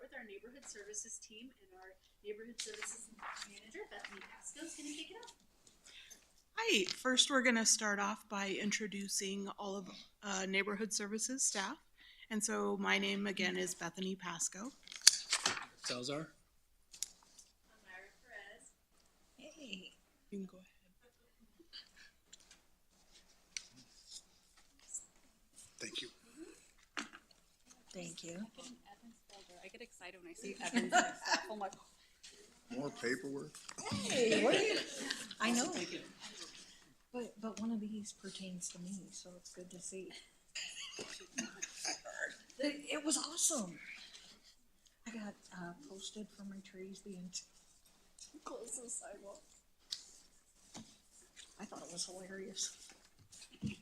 with our neighborhood services team, and our neighborhood services manager, Bethany Pasco, is going to kick it off. Hi, first we're going to start off by introducing all of neighborhood services staff. And so my name again is Bethany Pasco. Salazar. I'm Myra Perez. Hey. You can go ahead. Thank you. Thank you. I get excited when I see Evans and stuff. I'm like, More paperwork? Hey, what are you? I know. But one of these pertains to me, so it's good to see. It was awesome. I got posted for my trees being close to the sidewalk. I thought it was hilarious. It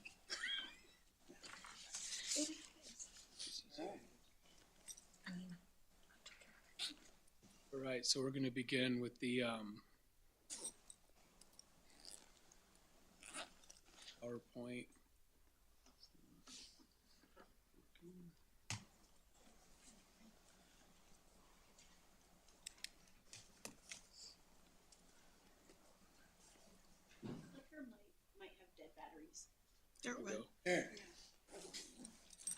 is. I mean, I took care of it. All right, so we're going to begin with the PowerPoint. Clicker might have dead batteries. There it There we went. go. All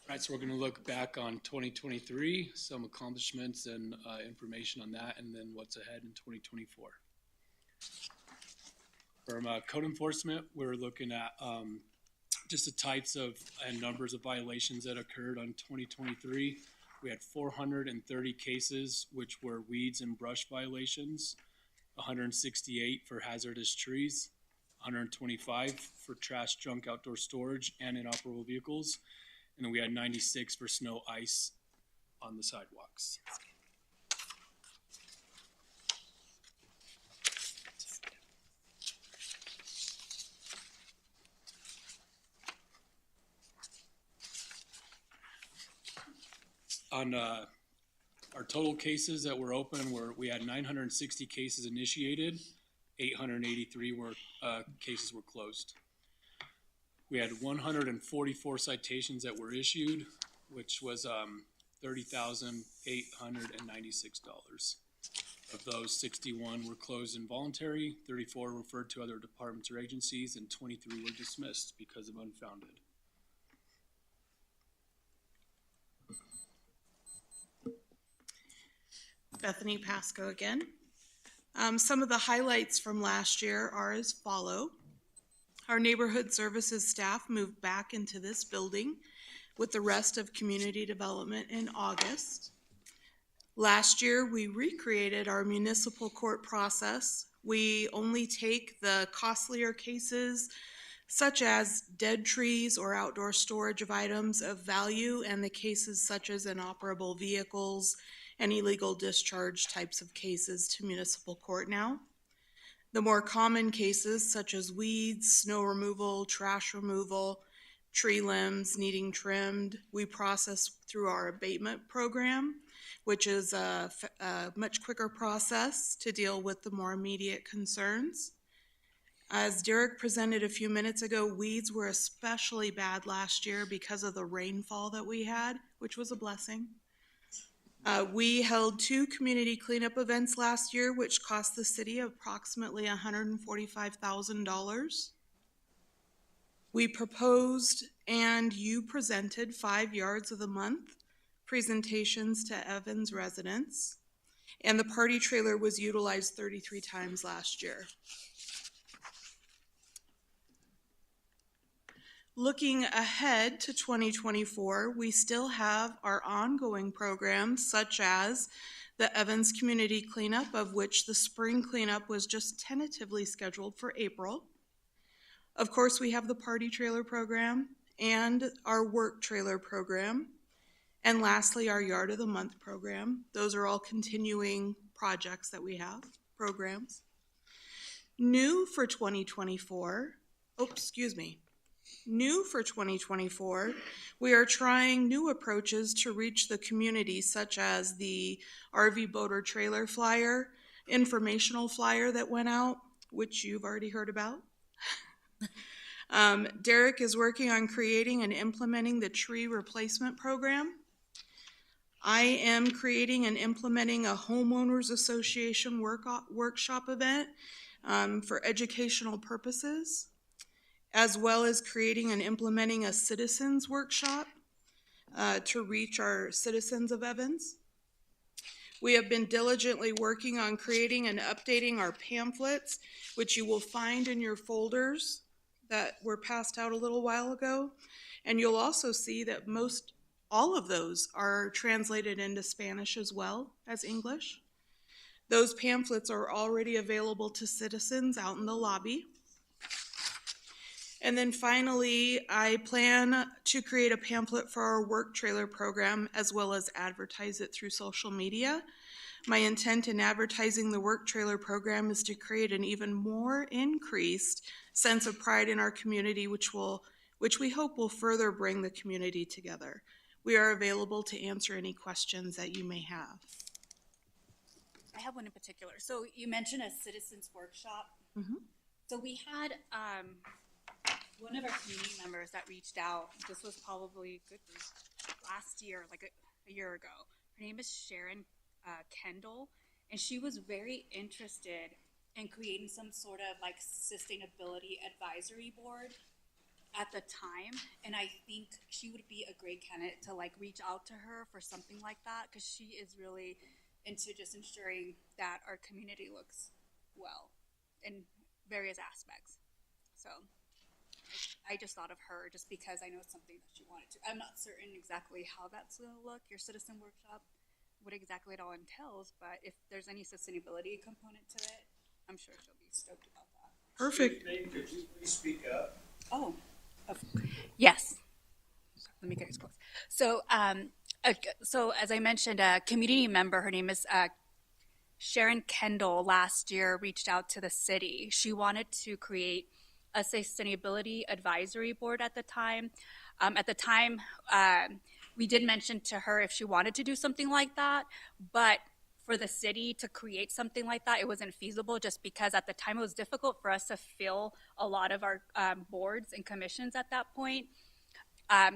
right, so we're going to look back on 2023, some accomplishments and information on that, and then what's ahead in 2024. From code enforcement, we're looking at just the types of and numbers of violations that occurred on 2023. We had 430 cases, which were weeds and brush violations, 168 for hazardous trees, 125 for trash, junk, outdoor storage, and inoperable vehicles. And then we had 96 for snow, ice on the sidewalks. On our total cases that were open, we had 960 cases initiated, 883 cases were closed. We had 144 citations that were issued, which was $30,896. Of those, 61 were closed involuntary, 34 referred to other departments or agencies, and 23 were dismissed because of unfounded. Bethany Pasco again. Some of the highlights from last year are as follow. Our neighborhood services staff moved back into this building with the rest of community development in August. Last year, we recreated our municipal court process. We only take the costlier cases, such as dead trees or outdoor storage of items of value, and the cases such as inoperable vehicles and illegal discharge types of cases to municipal court now. The more common cases such as weeds, snow removal, trash removal, tree limbs needing trimmed, we process through our abatement program, which is a much quicker process to deal with the more immediate concerns. As Derek presented a few minutes ago, weeds were especially bad last year because of the rainfall that we had, which was a blessing. We held 2 community cleanup events last year, which cost the city approximately $145,000. We proposed and you presented 5 yards of the month presentations to Evans residents, and the party trailer was utilized 33 times last year. Looking ahead to 2024, we still have our ongoing programs such as the Evans Community Cleanup, of which the spring cleanup was just tentatively scheduled for April. Of course, we have the party trailer program and our work trailer program. And lastly, our Yard of the Month program. Those are all continuing projects that we have, programs. New for 2024, we are trying new approaches to reach the community, such as the RV Boater Trailer Flyer, informational flyer that went out, which you've already heard about. Derek is working on creating and implementing the tree replacement program. I am creating and implementing a homeowners association workshop event for educational purposes, as well as creating and implementing a citizens workshop to reach our citizens of Evans. We have been diligently working on creating and updating our pamphlets, which you will find in your folders that were passed out a little while ago. And you'll also see that all of those are translated into Spanish as well as English. Those pamphlets are already available to citizens out in the lobby. And then finally, I plan to create a pamphlet for our work trailer program as well as advertise it through social media. My intent in advertising the work trailer program is to create an even more increased sense of pride in our community, which we hope will further bring the community together. We are available to answer any questions that you may have. I have one in particular. So you mentioned a citizens workshop. Mhm. So we had one of our community members that reached out. This was probably good last year, like a year ago. Her name is Sharon Kendall, and she was very interested in creating some sort of like sustainability advisory board at the time, and I think she would be a great candidate to like reach out to her for something like that, because she is really into just ensuring that our community looks well in various aspects. So I just thought of her just because I know it's something that she wanted to. I'm not certain exactly how that's going to look, your citizen workshop, what exactly it all entails, but if there's any sustainability component to it, I'm sure she'll be stoked about that. Perfect. Could you please speak up? Oh, yes. Let me get as close. So, so as I mentioned, a community member, her name is Sharon Kendall, last year reached out to the city. She wanted to create a sustainability advisory board at the time. We did mention to her if she wanted to do something like that, but for the city to create something like that, it wasn't feasible just because at the time it was difficult for us to fill a lot of our boards and commissions at that point.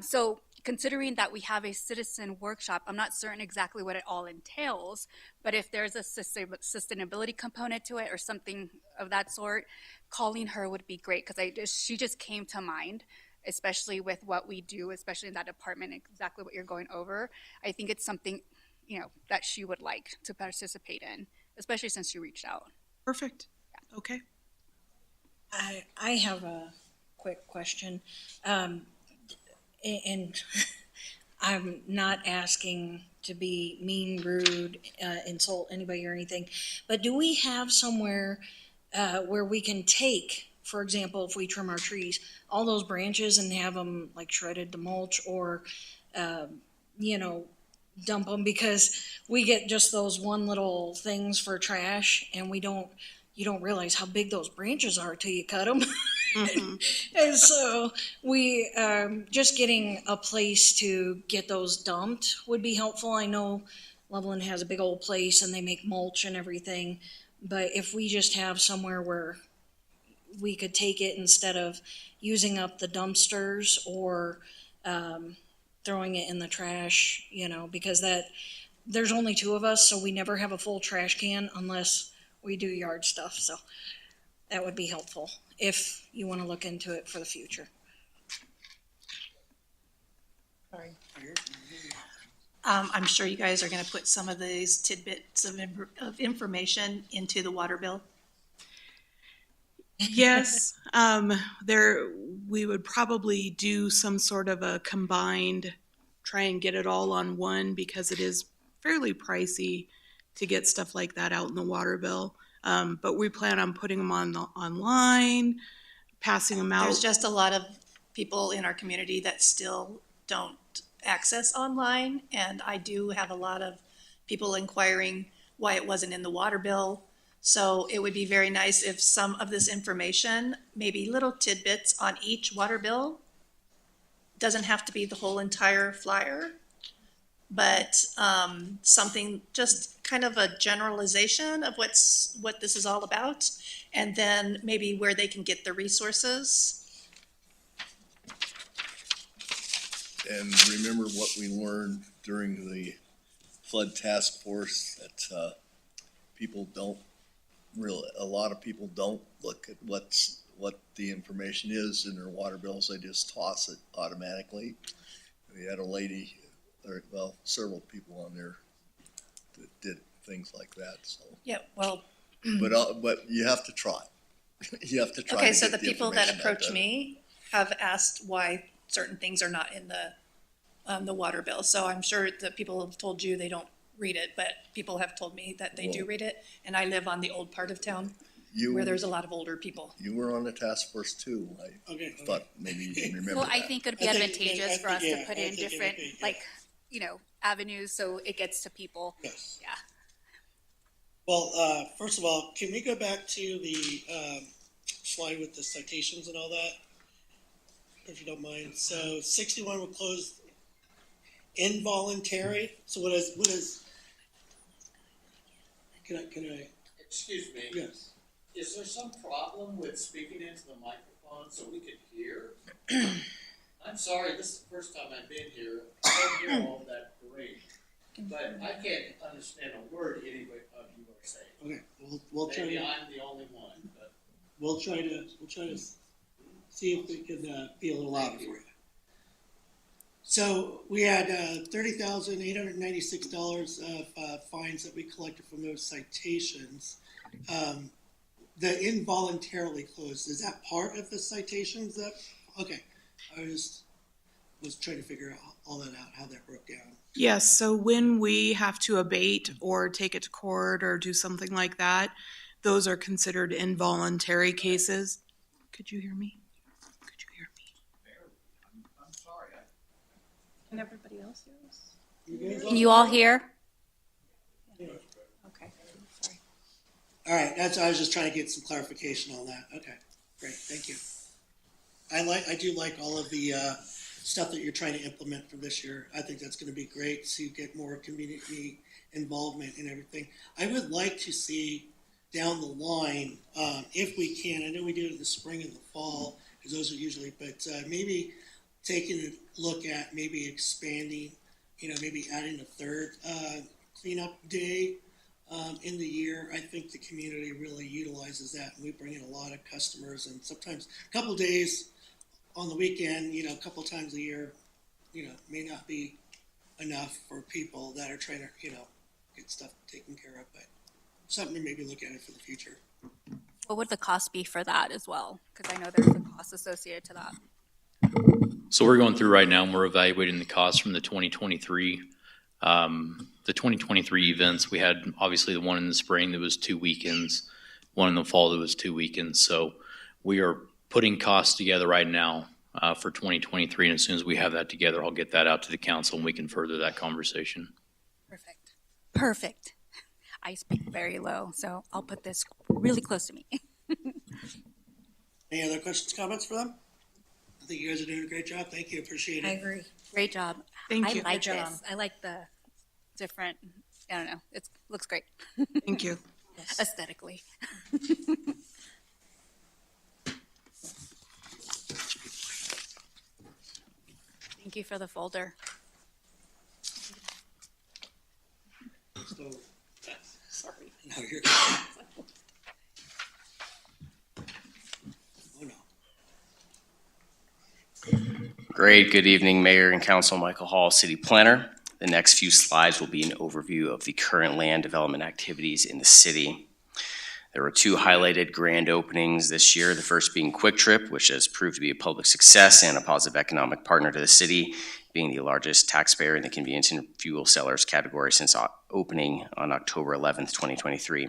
So considering that we have a citizen workshop, I'm not certain exactly what it all entails, but if there's a sustainability component to it or something of that sort, calling her would be great, because she just came to mind, especially with what we do, especially in that department, exactly what you're going over. I think it's something, that she would like to participate in, especially since she reached out. Perfect. Okay. I have a quick question. And I'm not asking to be mean, rude, insult anybody or anything, but do we have somewhere where we can take, for example, if we trim our trees, all those branches and have them like shredded to mulch, or, dump them, because we get just those one little things for trash, and you don't realize how big those branches are till you cut them. Mm-hmm. And so we, just getting a place to get those dumped would be helpful. I know Loveland has a big old place and they make mulch and everything, but if we just have somewhere where we could take it instead of using up the dumpsters or throwing it in the trash, because there's only two of us, so we never have a full trash can unless we do yard stuff. So that would be helpful if you want to look into it for the future. Sorry. I'm sure you guys are going to put some of these tidbits of information into the water bill. Yes, we would probably do some sort of a combined, try and get it all on one, because it is fairly pricey to get stuff like that out in the water bill. But we plan on putting them online, passing them out. There's just a lot of people in our community that still don't access online, and I do have a lot of people inquiring why it wasn't in the water bill. So it would be very nice if some of this information, maybe little tidbits on each water bill, doesn't have to be the whole entire flyer, but something, just kind of a generalization of what this is all about, and then maybe where they can get the resources. And remember what we learned during the flood task force that, people don't really, a lot of people don't look at what the information is in their water bills. They just toss it automatically. We had a lady, or, well, several people on there that did things like that, so. Yeah, well, But you have to try. You have to try okay, to so get the people that information out approach there. me have asked why certain things are not in the water bill. So I'm sure that people have told you they don't read it, but people have told me that they do Well- read it. And I live on the old part of town You, where there's a lot of older people. you were on the task force too. I thought maybe you can remember Well, I that. think it'd be I think- advantageous I for us think, to yeah, put I in think it would different, be, yeah. like, you know, avenues so it gets to people. Yes. Yeah. Well, first of all, can we go back to the slide with the citations and all that? If you don't mind. So 61 will close involuntary. So what is, can I, Excuse me, yes. is there some problem with speaking into the microphone so we could hear? I'm sorry, this is the first time I've been here. I don't hear all that great. But I can't understand a word any of you are saying. Okay, we'll try Maybe to, I'm the only one, but we'll try to see if we can be a little louder for you. So we had $30,896 of fines that we collected from those citations. The involuntarily closed, is that part of the citations that, okay, I was trying to figure out all that out, how that broke down. Yes, so when we have to abate or take it to court or do something like that, those are considered involuntary cases. Could you hear me? Could you hear me? I'm sorry. Can everybody else hear us? You Can you all hear? guys- Okay, sorry. All right, I was just trying to get some clarification on that. Okay, great, thank you. I do like all of the stuff that you're trying to implement for this year. I think that's going to be great, so you get more community involvement and everything. I would like to see down the line, if we can, I know we do it in the spring and the fall, because those are usually, but maybe taking a look at maybe expanding, maybe adding a third cleanup day in the year. I think the community really utilizes that, and we bring in a lot of customers, and sometimes a couple days on the weekend, a couple times a year, may not be enough for people that are trying to, get stuff taken care of, but something to maybe look at it for the future. What would the cost be for that as well? Because I know there's a cost associated to that. So we're going through right now and we're evaluating the costs from the 2023. The 2023 events, we had obviously the one in the spring that was 2 weekends, one in the fall that was 2 weekends. So we are putting costs together right now for 2023. And as soon as we have that together, I'll get that out to the council and we can further that conversation. Perfect. Perfect. I speak very low, so I'll put this really close to me. Any other questions, comments for them? I think you guys are doing a great job. Thank you, appreciate I it. agree. Great job. Thank you. I like Good job. this. I like the different, I don't know, it looks great Thank you. aesthetically. Thank you for the folder. So, Sorry. no, you're. Oh, no. Great. Good evening, Mayor and Council. Michael Hall, City Planner. The next few slides will be an overview of the current land development activities in the city. There were 2 highlighted grand openings this year, the first being Quick Trip, which has proved to be a public success and a positive economic partner to the city, being the largest taxpayer in the convenience and fuel sellers category since opening on October 11th, 2023.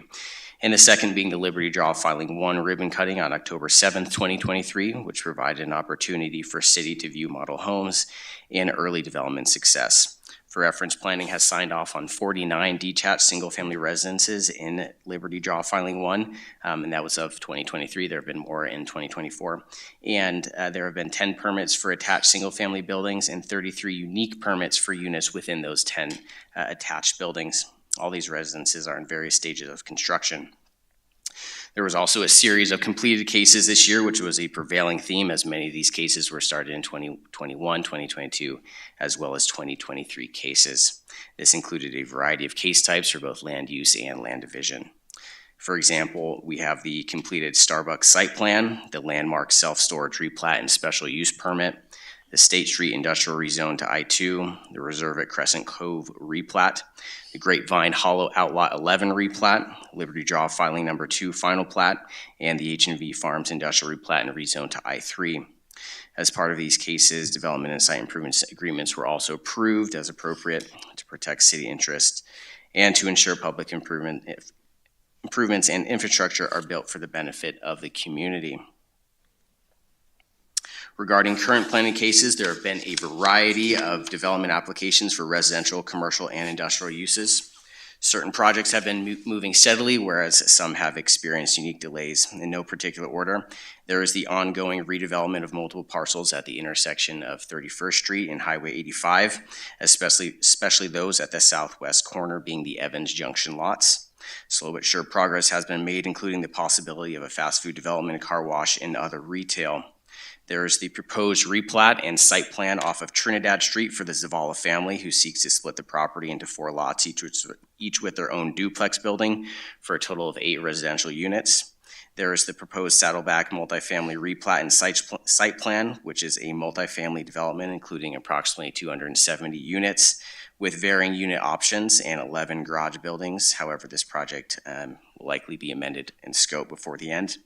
And the second being the Liberty Draw Filing 1 ribbon cutting on October 7th, 2023, which provided an opportunity for city to view model homes and early development success. For reference, planning has signed off on 49 detached single-family residences in Liberty Draw Filing 1, and that was of 2023. There have been more in 2024. And there have been 10 permits for attached single-family buildings and 33 unique permits for units within those 10 attached buildings. All these residences are in various stages of construction. There was also a series of completed cases this year, which was a prevailing theme, as many of these cases were started in 2021, 2022, as well as 2023 cases. This included a variety of case types for both land use and land division. For example, we have the completed Starbucks site plan, the landmark self-storage replat and special use permit, the State Street Industrial Rezone to I-2, the Reserve at Crescent Cove replat, the Grapevine Hollow Outlot 11 replat, Liberty Draw Filing Number 2 final plat, and the H&V Farms Industrial replat and rezone to I-3. As part of these cases, development and site improvement agreements were also approved as appropriate to protect city interests and to ensure public improvements and infrastructure are built for the benefit of the community. Regarding current planning cases, there have been a variety of development applications for residential, commercial, and industrial uses. Certain projects have been moving steadily, whereas some have experienced unique delays. In no particular order, there is the ongoing redevelopment of multiple parcels at the intersection of 31st Street and Highway 85, especially those at the southwest corner being the Evans Junction lots. Slow but sure progress has been made, including the possibility of a fast food development, car wash, and other retail. There is the proposed replat and site plan off of Trinidad Street for the Zavala family, who seeks to split the property into 4 lots, each with their own duplex building, for a total of 8 residential units. There is the proposed Saddleback multifamily replat and site plan, which is a multifamily development including approximately 270 units with varying unit options and 11 garage buildings. However, this project will likely be amended in scope before the end.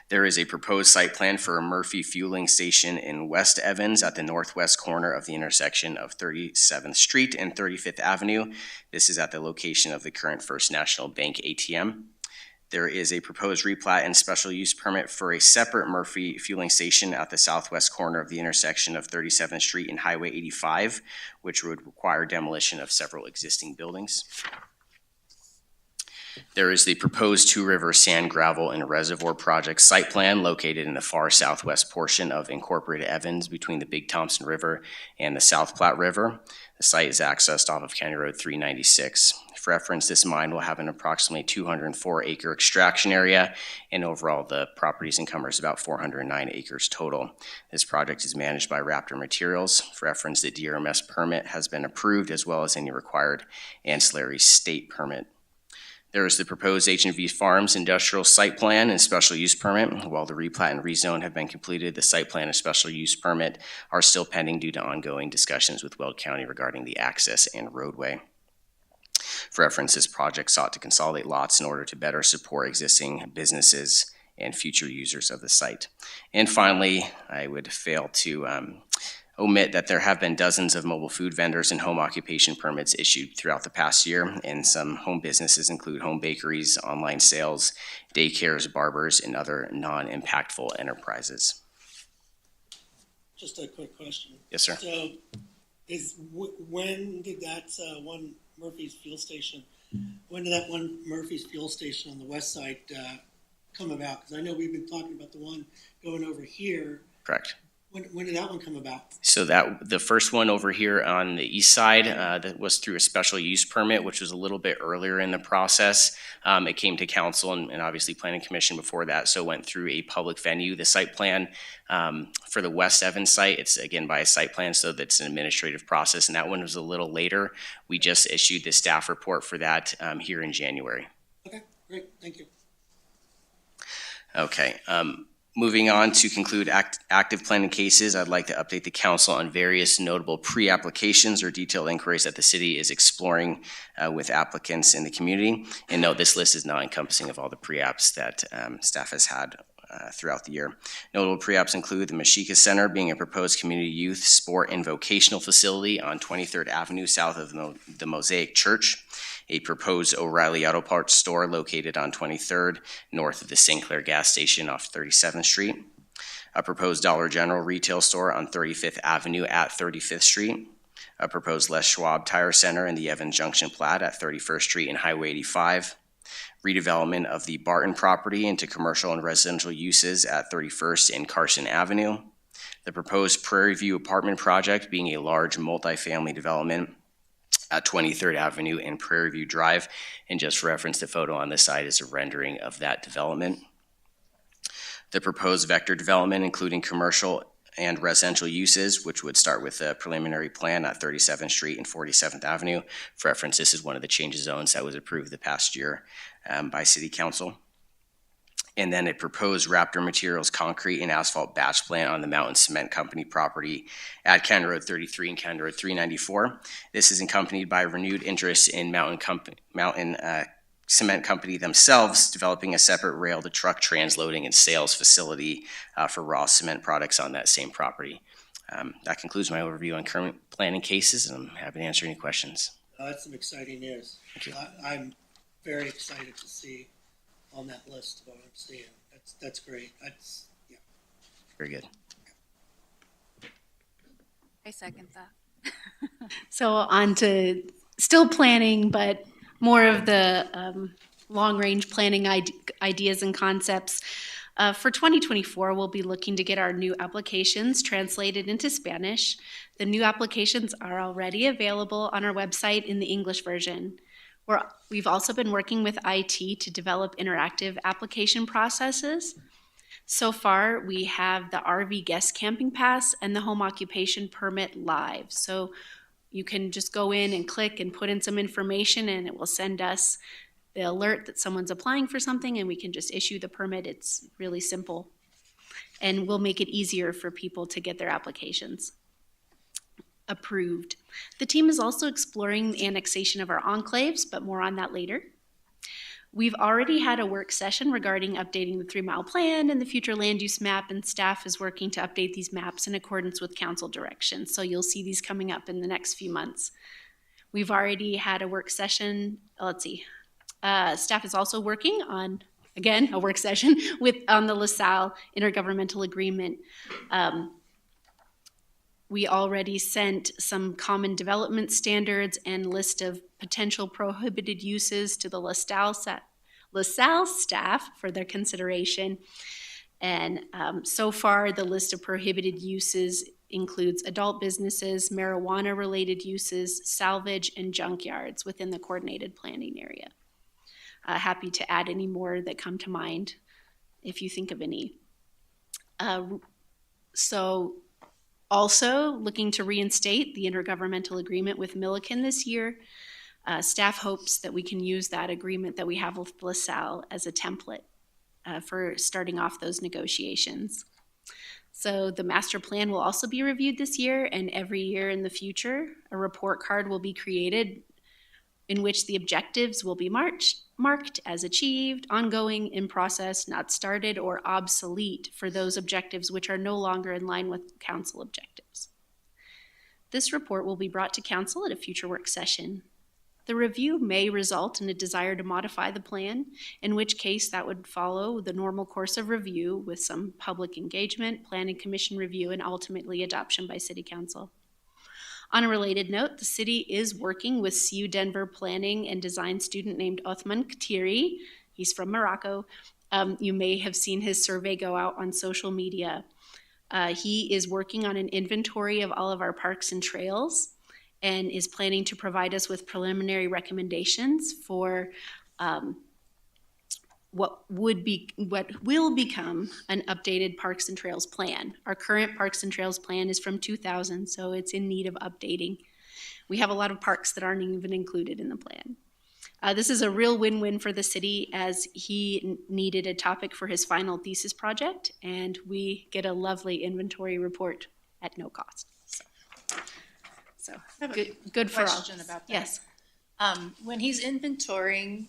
There is a proposed site plan for a Murphy fueling station in West Evans at the northwest corner of the intersection of 37th Street and 35th Avenue. This is at the location of the current First National Bank ATM. There is a proposed replat and special use permit for a separate Murphy fueling station at the southwest corner of the intersection of 37th Street and Highway 85, which would require demolition of several existing buildings. There is the proposed Two River Sand, Gravel, and Reservoir Project site plan located in the far southwest portion of Incorporated Evans between the Big Thompson River and the South Platte River. The site is accessed off of County Road 396. For reference, this mine will have an approximately 204-acre extraction area, and overall the property's encumbers about 409 acres total. This project is managed by Raptor Materials. For reference, the DRMS permit has been approved, as well as any required ancillary state permit. There is the proposed H&V Farms industrial site plan and special use permit. While the replat and rezone have been completed, the site plan and special use permit are still pending due to ongoing discussions with Weld County regarding the access and roadway. For reference, this project sought to consolidate lots in order to better support existing businesses and future users of the site. And finally, I would fail to omit that there have been dozens of mobile food vendors and home occupation permits issued throughout the past year, and some home businesses include home bakeries, online sales, daycares, barbers, and other non-impactful enterprises. Just a quick question. Yes, sir. So, when did that one Murphy's fuel station? When did that one Murphy's fuel station on the west side come about? Because I know we've been talking about the one going over here. Correct. When did that one come about? So that the first one over here on the east side that was through a special use permit, which was a little bit earlier in the process. It came to council and obviously planning commission before that, so went through a public venue. The site plan for the West Evans site, it's again by a site plan, so that's an administrative process, and that one was a little later. We just issued the staff report for that here in January. Okay, great, thank you. Okay. Moving on to conclude active planning cases, I'd like to update the council on various notable pre-applications or detailed inquiries that the city is exploring with applicants in the community. And note, this list is not encompassing of all the pre-apps that staff has had throughout the year. Notable pre-apps include the Mashika Center being a proposed community youth, sport, and vocational facility on 23rd Avenue south of the Mosaic Church. A proposed O'Reilly Auto Parts store located on 23rd, north of the Sinclair gas station off 37th Street. A proposed Dollar General retail store on 35th Avenue at 35th Street. A proposed Les Schwab Tire Center in the Evans Junction plat at 31st Street and Highway 85. Redevelopment of the Barton property into commercial and residential uses at 31st and Carson Avenue. The proposed Prairie View apartment project being a large multifamily development at 23rd Avenue and Prairie View Drive. And just for reference, the photo on the side is a rendering of that development. The proposed vector development, including commercial and residential uses, which would start with a preliminary plan at 37th Street and 47th Avenue. For reference, this is one of the change of zones that was approved the past year by City Council. And then a proposed Raptor Materials concrete and asphalt batch plant on the Mountain Cement Company property at County Road 33 and County Road 394. This is accompanied by renewed interest in Mountain Cement Company themselves, developing a separate rail to truck transloading and sales facility for raw cement products on that same property. That concludes my overview on current planning cases, and I'm happy to answer any questions. That's some exciting news. Thank you. I'm very excited to see on that list what I'm seeing. That's great. Yeah. Very good. I second that. So on to still planning, but more of the long-range planning ideas and concepts. For 2024, we'll be looking to get our new applications translated into Spanish. The new applications are already available on our website in the English version. We've also been working with IT to develop interactive application processes. So far, we have the RV guest camping pass and the home occupation permit live. So you can just go in and click and put in some information, and it will send us the alert that someone's applying for something, and we can just issue the permit. It's really simple, and we'll make it easier for people to get their applications approved. The team is also exploring the annexation of our enclaves, but more on that later. We've already had a work session regarding updating the 3-mile plan and the future land use map, and staff is working to update these maps in accordance with council direction. So you'll see these coming up in the next few months. We've already had a work session. Staff is also working on, again, a work session on the LaSalle intergovernmental agreement. We already sent some common development standards and list of potential prohibited uses to the LaSalle staff for their consideration. And so far, the list of prohibited uses includes adult businesses, marijuana-related uses, salvage, and junkyards within the coordinated planning area. Happy to add any more that come to mind if you think of any. Also, looking to reinstate the intergovernmental agreement with Milliken this year. Staff hopes that we can use that agreement that we have with LaSalle as a template for starting off those negotiations. So the master plan will also be reviewed this year, and every year in the future, a report card will be created in which the objectives will be marked as achieved, ongoing, in process, not started, or obsolete for those objectives which are no longer in line with council objectives. This report will be brought to council at a future work session. The review may result in a desire to modify the plan, in which case that would follow the normal course of review with some public engagement, planning commission review, and ultimately adoption by City Council. On a related note, the city is working with CU Denver planning and design student named Othman Khatiri. He's from Morocco. You may have seen his survey go out on social media. He is working on an inventory of all of our parks and trails and is planning to provide us with preliminary recommendations for what will become an updated Parks and Trails plan. Our current Parks and Trails plan is from 2000, so it's in need of updating. We have a lot of parks that aren't even included in the plan. This is a real win-win for the city, as he needed a topic for his final thesis project, and we get a lovely inventory report at no cost. So good for all. Question about that. Yes. When he's inventorying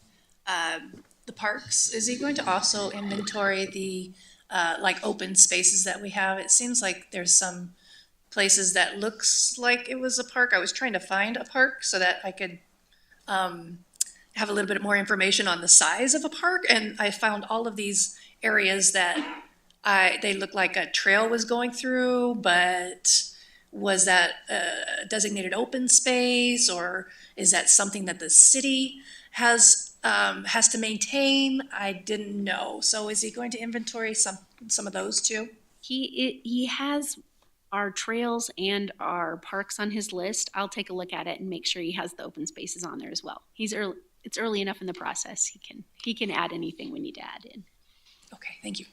the parks, is he going to also inventory the like open spaces that we have? It seems like there's some places that looks like it was a park. I was trying to find a park so that I could have a little bit more information on the size of a park, and I found all of these areas that they look like a trail was going through, but was that a designated open space, or is that something that the city has to maintain? I didn't know. So is he going to inventory some of those too? He has our trails and our parks on his list. I'll take a look at it and make sure he has the open spaces on there as well. It's early enough in the process. He can add anything we need to add in. Okay, thank you.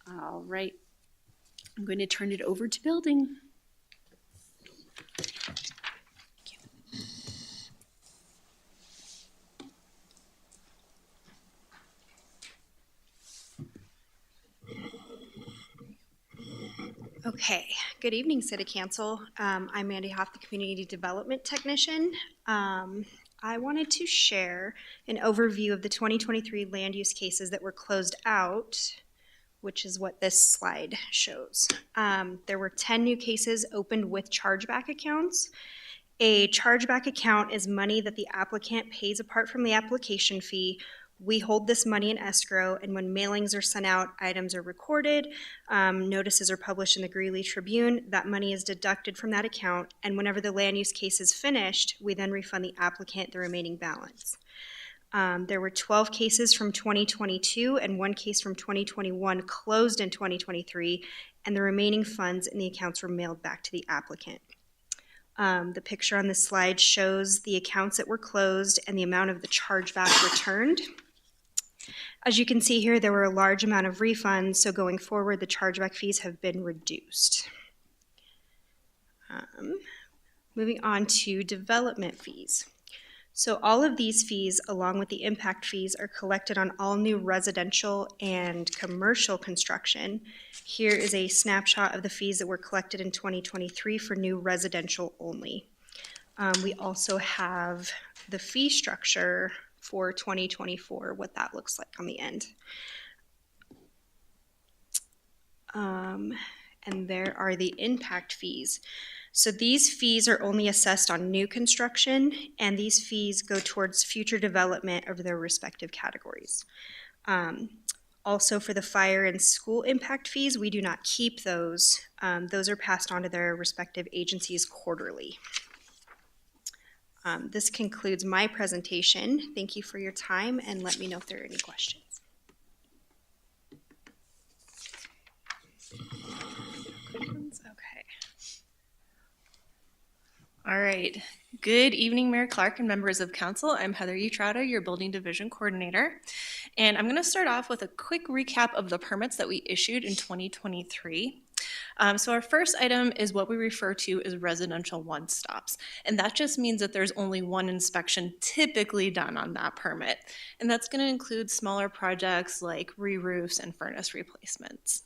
All right. I'm going to turn it over to building. Okay, good evening, City Council. I'm Mandy Hoff, the Community Development Technician. I wanted to share an overview of the 2023 land use cases that were closed out, which is what this slide shows. There were 10 new cases opened with chargeback accounts. A chargeback account is money that the applicant pays apart from the application fee. We hold this money in escrow, and when mailings are sent out, items are recorded, notices are published in the Greeley Tribune, that money is deducted from that account, and whenever the land use case is finished, we then refund the applicant the remaining balance. There were 12 cases from 2022 and 1 case from 2021 closed in 2023, and the remaining funds in the accounts were mailed back to the applicant. The picture on this slide shows the accounts that were closed and the amount of the chargeback returned. As you can see here, there were a large amount of refunds, so going forward, the chargeback fees have been reduced. Moving on to development fees. So all of these fees, along with the impact fees, are collected on all new residential and commercial construction. Here is a snapshot of the fees that were collected in 2023 for new residential only. We also have the fee structure for 2024, what that looks like on the end. And there are the impact fees. So these fees are only assessed on new construction, and these fees go towards future development of their respective categories. Also, for the fire and school impact fees, we do not keep those. Those are passed on to their respective agencies quarterly. This concludes my presentation. Thank you for your time, and let me know if there are any questions. Okay. All right. Good evening, Mayor Clark and members of council. I'm Heather Utrata, your building division coordinator. And I'm going to start off with a quick recap of the permits that we issued in 2023. So our first item is what we refer to as residential one-stops. And that just means that there's only one inspection typically done on that permit. And that's going to include smaller projects like re-roofs and furnace replacements.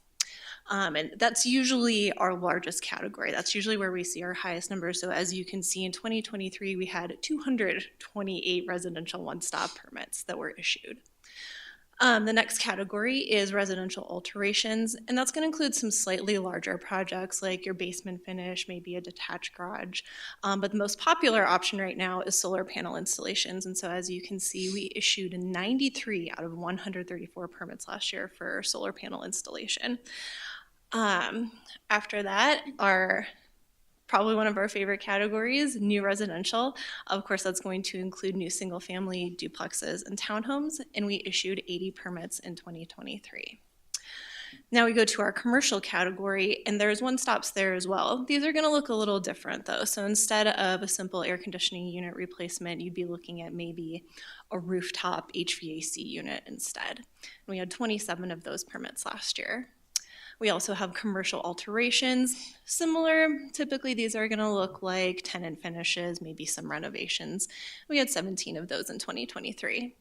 And that's usually our largest category. That's usually where we see our highest numbers. So as you can see, in 2023, we had 228 residential one-stop permits that were issued. The next category is residential alterations, and that's going to include some slightly larger projects like your basement finish, maybe a detached garage. But the most popular option right now is solar panel installations. And so as you can see, we issued 93 out of 134 permits last year for solar panel installation. After that, probably one of our favorite categories, new residential. Of course, that's going to include new single-family duplexes and townhomes, and we issued 80 permits in 2023. Now we go to our commercial category, and there's one-stops there as well. These are going to look a little different, though. So instead of a simple air conditioning unit replacement, you'd be looking at maybe a rooftop HVAC unit instead. And we had 27 of those permits last year. We also have commercial alterations. Similar, typically these are going to look like tenant finishes, maybe some renovations. We had 17 of those in 2023.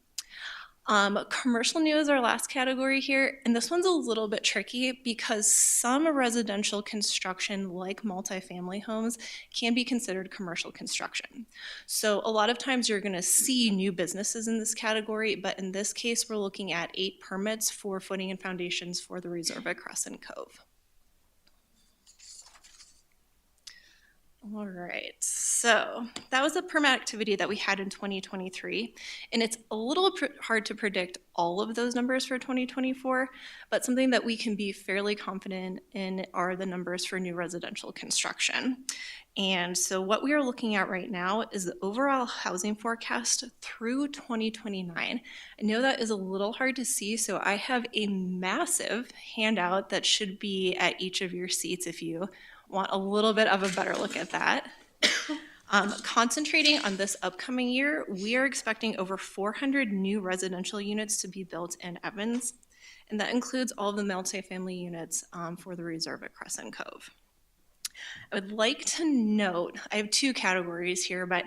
Commercial new is our last category here, and this one's a little bit tricky because some residential construction, like multifamily homes, can be considered commercial construction. So a lot of times you're going to see new businesses in this category, but in this case, we're looking at 8 permits for footing and foundations for the resort at Crescent Cove. All right, so that was the permit activity that we had in 2023, and it's a little hard to predict all of those numbers for 2024, but something that we can be fairly confident in are the numbers for new residential construction. And so what we are looking at right now is the overall housing forecast through 2029. I know that is a little hard to see, so I have a massive handout that should be at each of your seats if you want a little bit of a better look at that. Concentrating on this upcoming year, we are expecting over 400 new residential units to be built in Evans, and that includes all the multifamily units for the Reserve at Crescent Cove. I would like to note, I have two categories here, but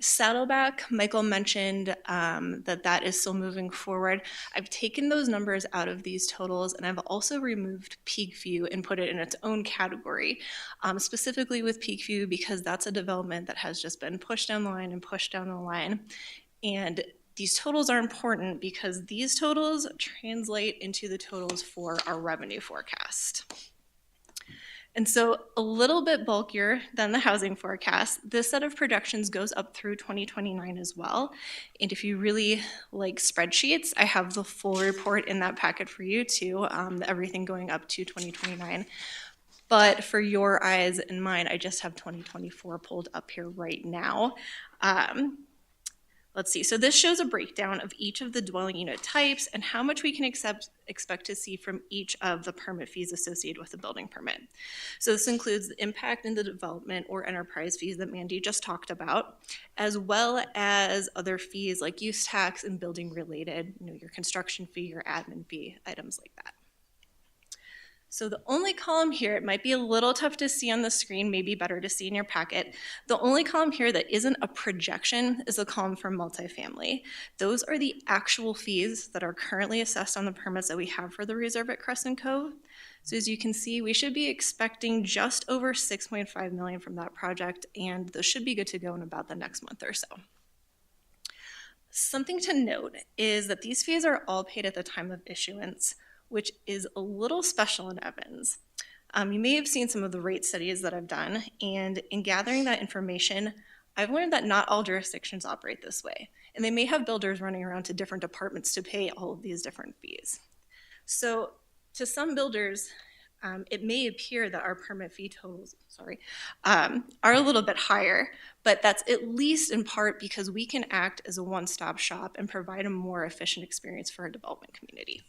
Saddleback, Michael mentioned that is still moving forward. I've taken those numbers out of these totals, and I've also removed Peakview and put it in its own category, specifically with Peakview because that's a development that has just been pushed down the line and pushed down the line. And these totals are important because these totals translate into the totals for our revenue forecast. And so a little bit bulkier than the housing forecast, this set of projections goes up through 2029 as well. And if you really like spreadsheets, I have the full report in that packet for you too, everything going up to 2029. But for your eyes and mine, I just have 2024 pulled up here right now. Let's see, so this shows a breakdown of each of the dwelling unit types and how much we can expect to see from each of the permit fees associated with the building permit. So this includes the impact and the development or enterprise fees that Mandy just talked about, as well as other fees like use tax and building related, your construction fee, your admin fee, items like that. So the only column here, it might be a little tough to see on the screen, maybe better to see in your packet. The only column here that isn't a projection is the column for multifamily. Those are the actual fees that are currently assessed on the permits that we have for the Reserve at Crescent Cove. So as you can see, we should be expecting just over $6.5 million from that project, and those should be good to go in about the next month or so. Something to note is that these fees are all paid at the time of issuance, which is a little special in Evans. You may have seen some of the rate studies that I've done, and in gathering that information, I've learned that not all jurisdictions operate this way, and they may have builders running around to different departments to pay all of these different fees. So to some builders, it may appear that our permit fee totals, are a little bit higher, but that's at least in part because we can act as a one-stop shop and provide a more efficient experience for our development community.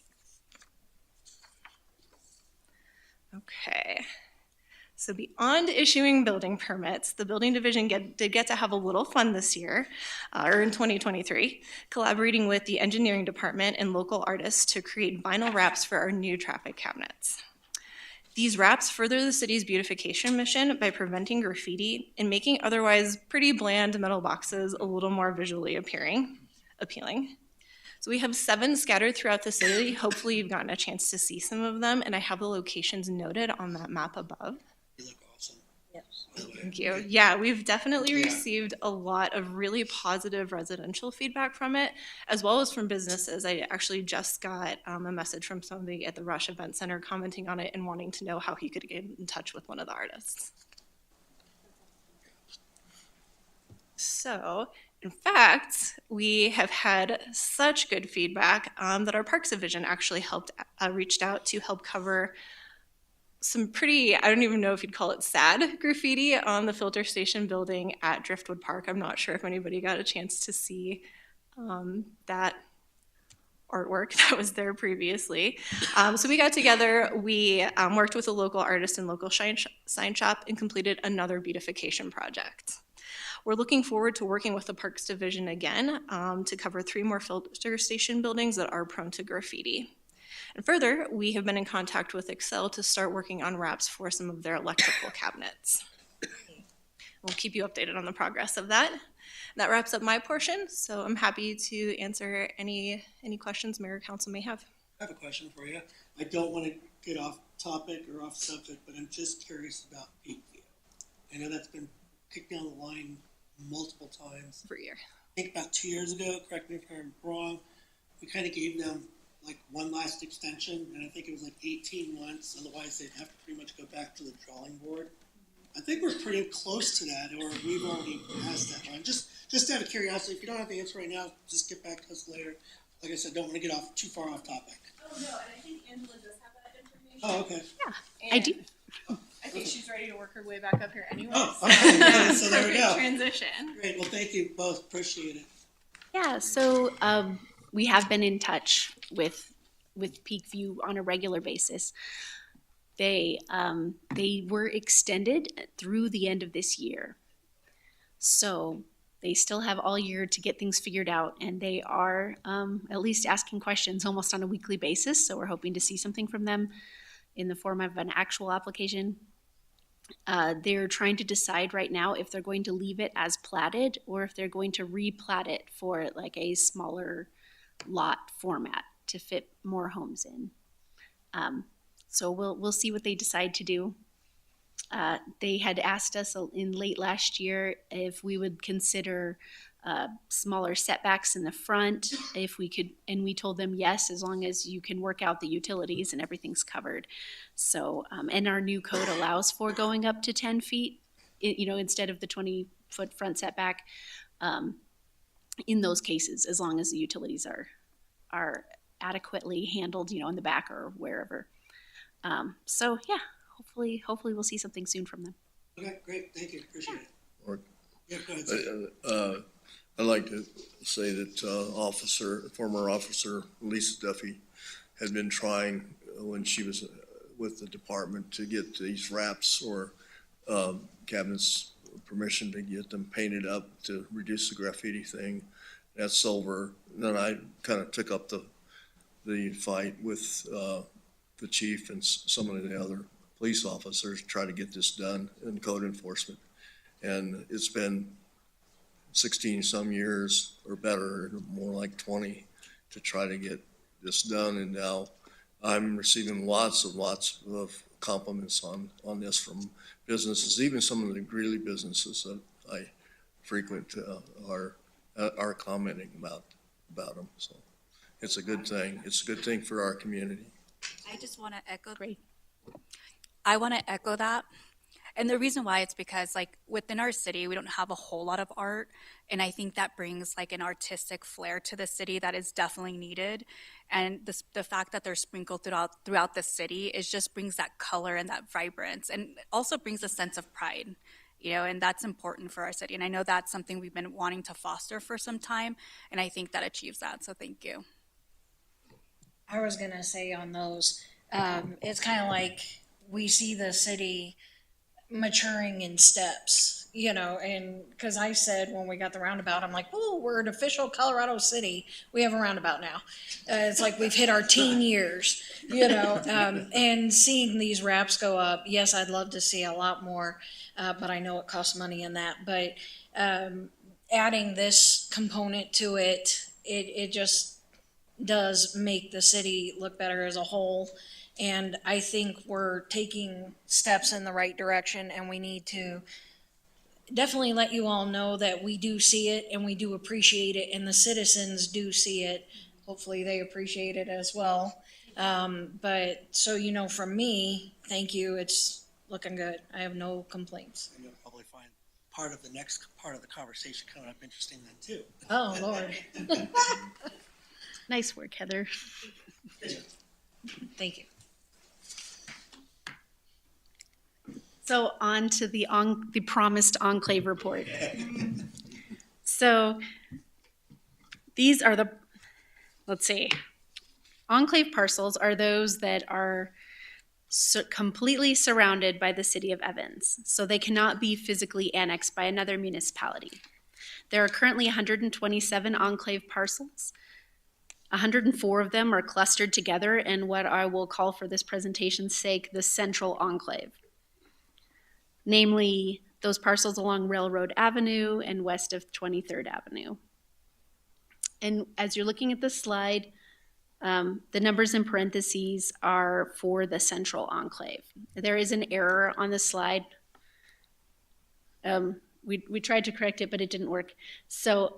Okay, so beyond issuing building permits, the building division did get to have a little fun this year, or in 2023, collaborating with the engineering department and local artists to create vinyl wraps for our new traffic cabinets. These wraps further the city's beautification mission by preventing graffiti and making otherwise pretty bland metal boxes a little more visually appealing. So we have 7 scattered throughout the city. Hopefully you've gotten a chance to see some of them, and I have the locations noted on that map above. You look awesome. Yes. Thank you. Yeah, we've definitely received a lot of really positive residential feedback from it, as well as from businesses. I actually just got a message from somebody at the Rush Event Center commenting on it and wanting to know how he could get in touch with one of the artists. So, in fact, we have had such good feedback that our Parks Division actually reached out to help cover some pretty, I don't even know if you'd call it sad graffiti on the filter station building at Driftwood Park. I'm not sure if anybody got a chance to see that artwork that was there previously. So we got together, we worked with a local artist and local sign shop and completed another beautification project. We're looking forward to working with the Parks Division again to cover 3 more filter station buildings that are prone to graffiti. And further, we have been in contact with Excel to start working on wraps for some of their electrical cabinets. We'll keep you updated on the progress of that. That wraps up my portion, so I'm happy to answer any questions Mayor or Council may have. I have a question for you. I don't want to get off topic or off subject, but I'm just curious about Peakview. I know that's been kicked down the line multiple times. For a year. I think about 2 years ago, correct me if I'm wrong, we kind of gave them like one last extension, and I think it was like 18 months, otherwise they'd have to pretty much go back to the drawing board. I think we're pretty close to that, or we've already passed that line. Just out of curiosity, if you don't have the answer right now, just get back to us later. Like I said, don't want to get too far off topic. Oh, no, and I think Angela does have that information. Oh, okay. I do. I think she's ready to work her way back up here anyway. Oh, okay. So there we Perfect go. transition. Great. Well, thank you both. Appreciate it. Yeah, so we have been in touch with Peakview on a regular basis. They were extended through the end of this year. So they still have all year to get things figured out, and they are at least asking questions almost on a weekly basis. So we're hoping to see something from them in the form of an actual application. They're trying to decide right now if they're going to leave it as platted or if they're going to replat it for like a smaller lot format to fit more homes in. So we'll see what they decide to do. They had asked us in late last year if we would consider smaller setbacks in the front, if we could, and we told them yes, as long as you can work out the utilities and everything's covered. So, and our new code allows for going up to 10 feet, instead of the 20-foot front setback, in those cases, as long as the utilities are adequately handled, in the back or wherever. So yeah, hopefully we'll see something soon from them. Okay, great. Thank you. Appreciate it. Or- Yeah, go ahead. Steve. I'd like to say that former officer Lisa Duffy had been trying when she was with the department to get these wraps or cabinets permission to get them painted up to reduce the graffiti thing. That's over. Then I kind of took up the fight with the chief and some of the other police officers to try to get this done in code enforcement. And it's been 16 some years or better, more like 20, to try to get this done. And now I'm receiving lots of compliments on this from businesses, even some of the Greeley businesses that I frequent are commenting about them. So it's a good thing. It's a good thing for our community. I just want to echo. Great. I want to echo that. And the reason why it's because within our city, we don't have a whole lot of art. And I think that brings an artistic flair to the city that is definitely needed. And the fact that they're sprinkled throughout the city just brings that color and that vibrance, and also brings a sense of pride, and that's important for our city. And I know that's something we've been wanting to foster for some time. And I think that achieves that. So thank you. I was gonna say on those, it's kind of like we see the city maturing in steps, and because I said when we got the roundabout, I'm like, oh, we're an official Colorado city. We have a roundabout now. It's like we've hit our teen years, and seeing these wraps go up, yes, I'd love to see a lot more, but I know it costs money in that. But adding this component to it, it just does make the city look better as a whole. And I think we're taking steps in the right direction, and we need to definitely let you all know that we do see it and we do appreciate it, and the citizens do see it. Hopefully they appreciate it as well. But so, from me, thank you. It's looking good. I have no complaints. And you'll probably find part of the next part of the conversation coming up interesting then too. Oh, Lord. Nice work, Heather. Thank you. So on to the promised enclave report. So these are let's see, enclave parcels are those that are completely surrounded by the city of Evans. So they cannot be physically annexed by another municipality. There are currently 127 enclave parcels. 104 of them are clustered together in what I will call, for this presentation's sake, the central enclave. Namely, those parcels along Railroad Avenue and west of 23rd Avenue. And as you're looking at the slide, the numbers in parentheses are for the central enclave. There is an error on the slide. We tried to correct it, but it didn't work. So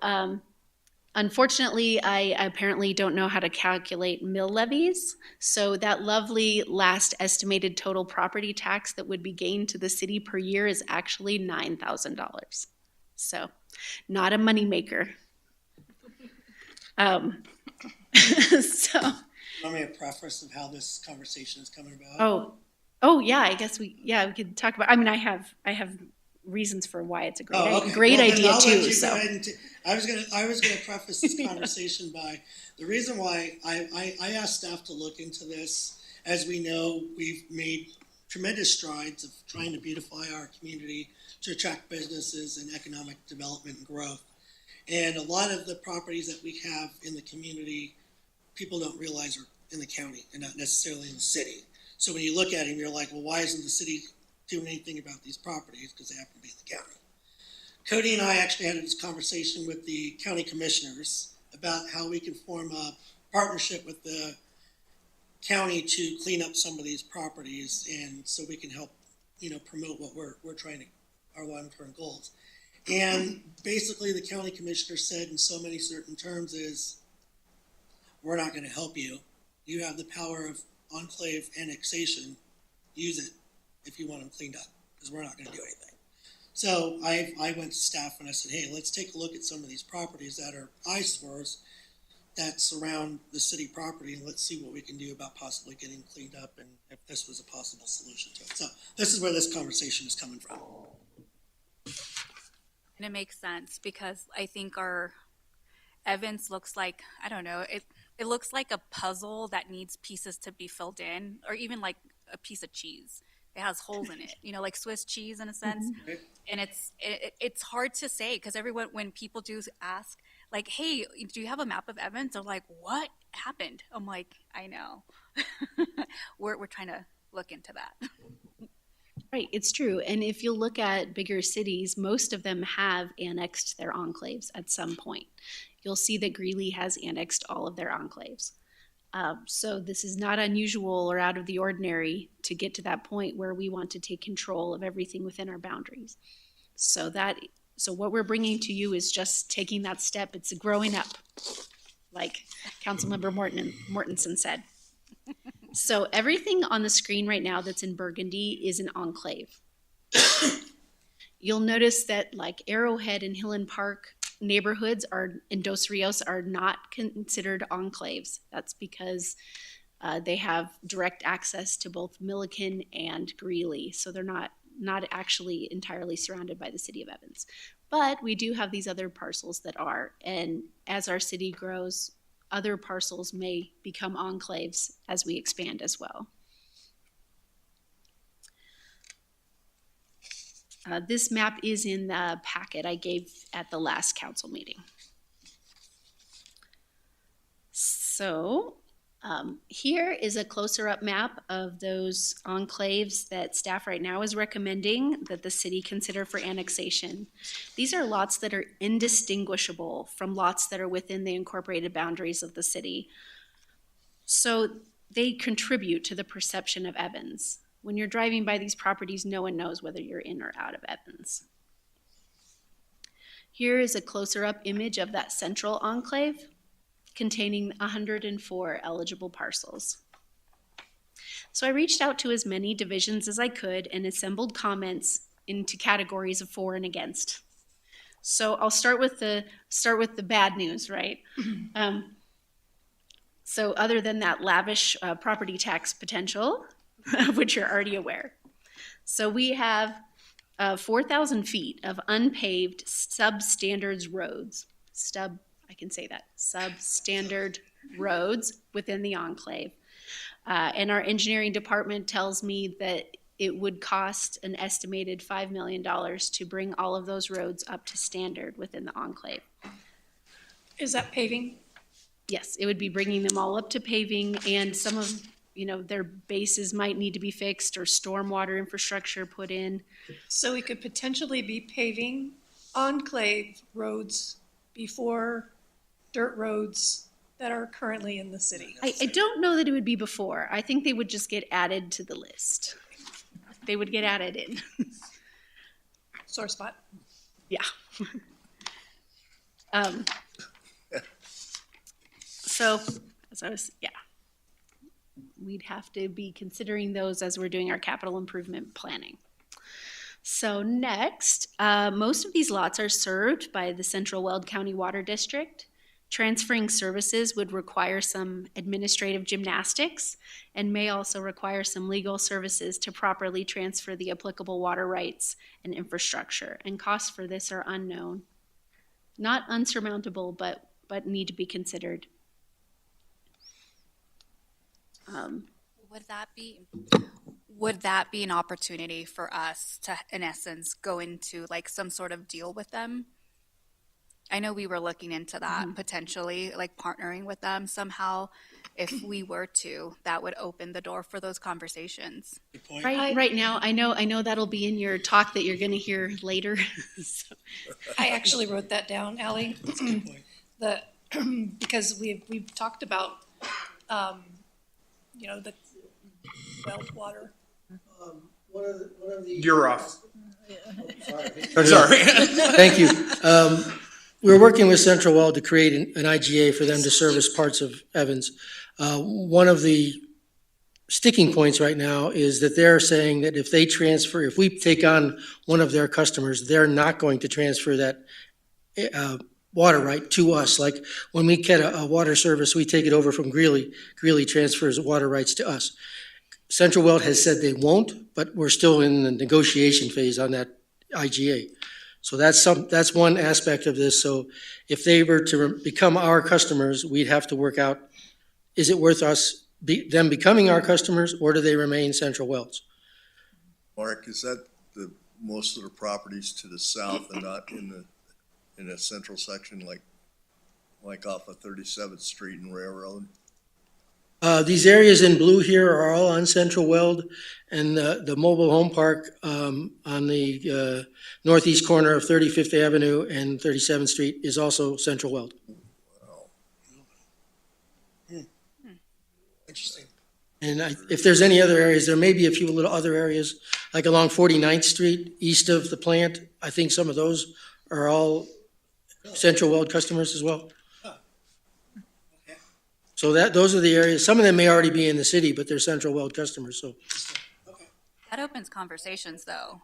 Unfortunately, I apparently don't know how to calculate mill levies. So that lovely last estimated total property tax that would be gained to the city per year is actually $9,000. So not a moneymaker. So. Want me a preface of how this conversation is coming about? Oh yeah, I guess we could talk about, I mean, I have reasons for why it's a great, Okay. great Well, then idea I'll let too, you so. go ahead and I was gonna preface this conversation by, the reason why I asked staff to look into this, as we know, we've made tremendous strides of trying to beautify our community to attract businesses and economic development and growth. And a lot of the properties that we have in the community, people don't realize are in the county and not necessarily in the city. So when you look at them, you're like, well, why isn't the city doing anything about these properties? Because they happen to be in the county. Cody and I actually had this conversation with the county commissioners about how we can form a partnership with the county to clean up some of these properties, and so we can help, promote what we're trying to, our long-term goals. And basically the county commissioner said in so many certain terms is, we're not going to help you. You have the power of enclave annexation. Use it if you want them cleaned up, because we're not going to do anything. So I went to staff and I said, hey, let's take a look at some of these properties that are eyesores that surround the city property, and let's see what we can do about possibly getting cleaned up and if this was a possible solution to it. So this is where this conversation is coming from. And it makes sense because I think our Evans looks like, I don't know, it looks like a puzzle that needs pieces to be filled in, or even like a piece of cheese. It has holes in it, like Swiss cheese in a sense. Mm-hmm. And it's hard to say because everyone, when people do ask, like, hey, do you have a map of Evans? They're like, what happened? I'm like, I know. We're trying to look into that. Right, it's true. And if you look at bigger cities, most of them have annexed their enclaves at some point. You'll see that Greeley has annexed all of their enclaves. So this is not unusual or out of the ordinary to get to that point where we want to take control of everything within our boundaries. So what we're bringing to you is just taking that step. It's a growing up, like Councilmember Mortensen said. So everything on the screen right now that's in burgundy is an enclave. You'll notice that like Arrowhead and Highland Park neighborhoods in Dos Rios are not considered enclaves. That's because they have direct access to both Milliken and Greeley. So they're not actually entirely surrounded by the city of Evans. But we do have these other parcels that are, and as our city grows, other parcels may become enclaves as we expand as well. This map is in the packet I gave at the last council meeting. So here is a closer up map of those enclaves that staff right now is recommending that the city consider for annexation. These are lots that are indistinguishable from lots that are within the incorporated boundaries of the city. So they contribute to the perception of Evans. When you're driving by these properties, no one knows whether you're in or out of Evans. Here is a closer up image of that central enclave containing 104 eligible parcels. So I reached out to as many divisions as I could and assembled comments into categories of for and against. So I'll start with the bad news, right? So other than that lavish property tax potential, of which you're already aware. So we have 4,000 feet of unpaved substandard roads. Substandard roads within the enclave. And our engineering department tells me that it would cost an estimated $5 million to bring all of those roads up to standard within the enclave. Is that paving? Yes, it would be bringing them all up to paving, and some of their bases might need to be fixed or stormwater infrastructure put in. So we could potentially be paving enclave roads before dirt roads that are currently in the city. I don't know that it would be before. I think they would just get added to the list. They would get added in. Sore spot. Yeah. So, as I was, yeah. We'd have to be considering those as we're doing our capital improvement planning. So next, most of these lots are served by the Central Weld County Water District. Transferring services would require some administrative gymnastics and may also require some legal services to properly transfer the applicable water rights and infrastructure, and costs for this are unknown. Not unsurmountable, but need to be considered. Would that be an opportunity for us to, in essence, go into like some sort of deal with them? I know we were looking into that potentially, like partnering with them somehow. If we were to, that would open the door for those conversations. Right now, I know that'll be in your talk that you're going to hear later. So. I actually wrote that down, Ally. Because we've talked about, the well water. One of the. You're off. Sorry. Thank you. We're working with Central Weld to create an IGA for them to service parts of Evans. One of the sticking points right now is that they're saying that if we take on one of their customers, they're not going to transfer that water right to us. Like when we get a water service, we take it over from Greeley. Greeley transfers water rights to us. Central Weld has said they won't, but we're still in the negotiation phase on that IGA. So that's one aspect of this. So if they were to become our customers, we'd have to work out, is it worth us them becoming our customers, or do they remain Central Weld's? Mark, is that most of the properties to the south and not in a central section like off of 37th Street and Railroad? These areas in blue here are all on Central Weld, and the mobile home park on the northeast corner of 35th Avenue and 37th Street is also Central Weld. Wow. Interesting. And if there's any other areas, there may be a few little other areas, like along 49th Street, east of the plant. I think some of those are all Central Weld customers as well. So those are the areas. Some of them may already be in the city, but they're Central Weld customers. So That opens conversations, though.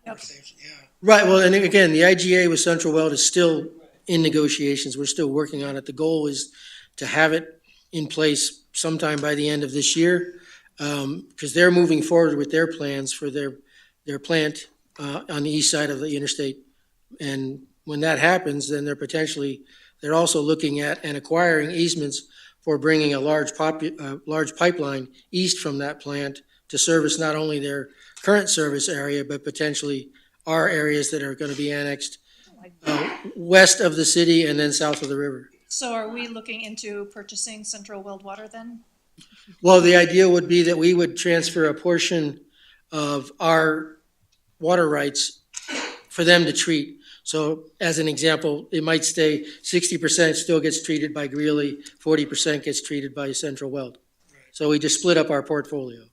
right. Well, and again, the IGA with Central Weld is still in negotiations. We're still working on it. The goal is to have it in place sometime by the end of this year, because they're moving forward with their plans for their plant on the east side of the interstate. And when that happens, then they're also looking at and acquiring easements for bringing a large pipeline east from that plant to service not only their current service area, but potentially our areas that are going to be annexed west of the city and then south of the river. So are we looking into purchasing Central Weld water then? Well, the idea would be that we would transfer a portion of our water rights for them to treat. So as an example, it might stay 60% still gets treated by Greeley, 40% gets treated by Central Weld. So we just split up our portfolio.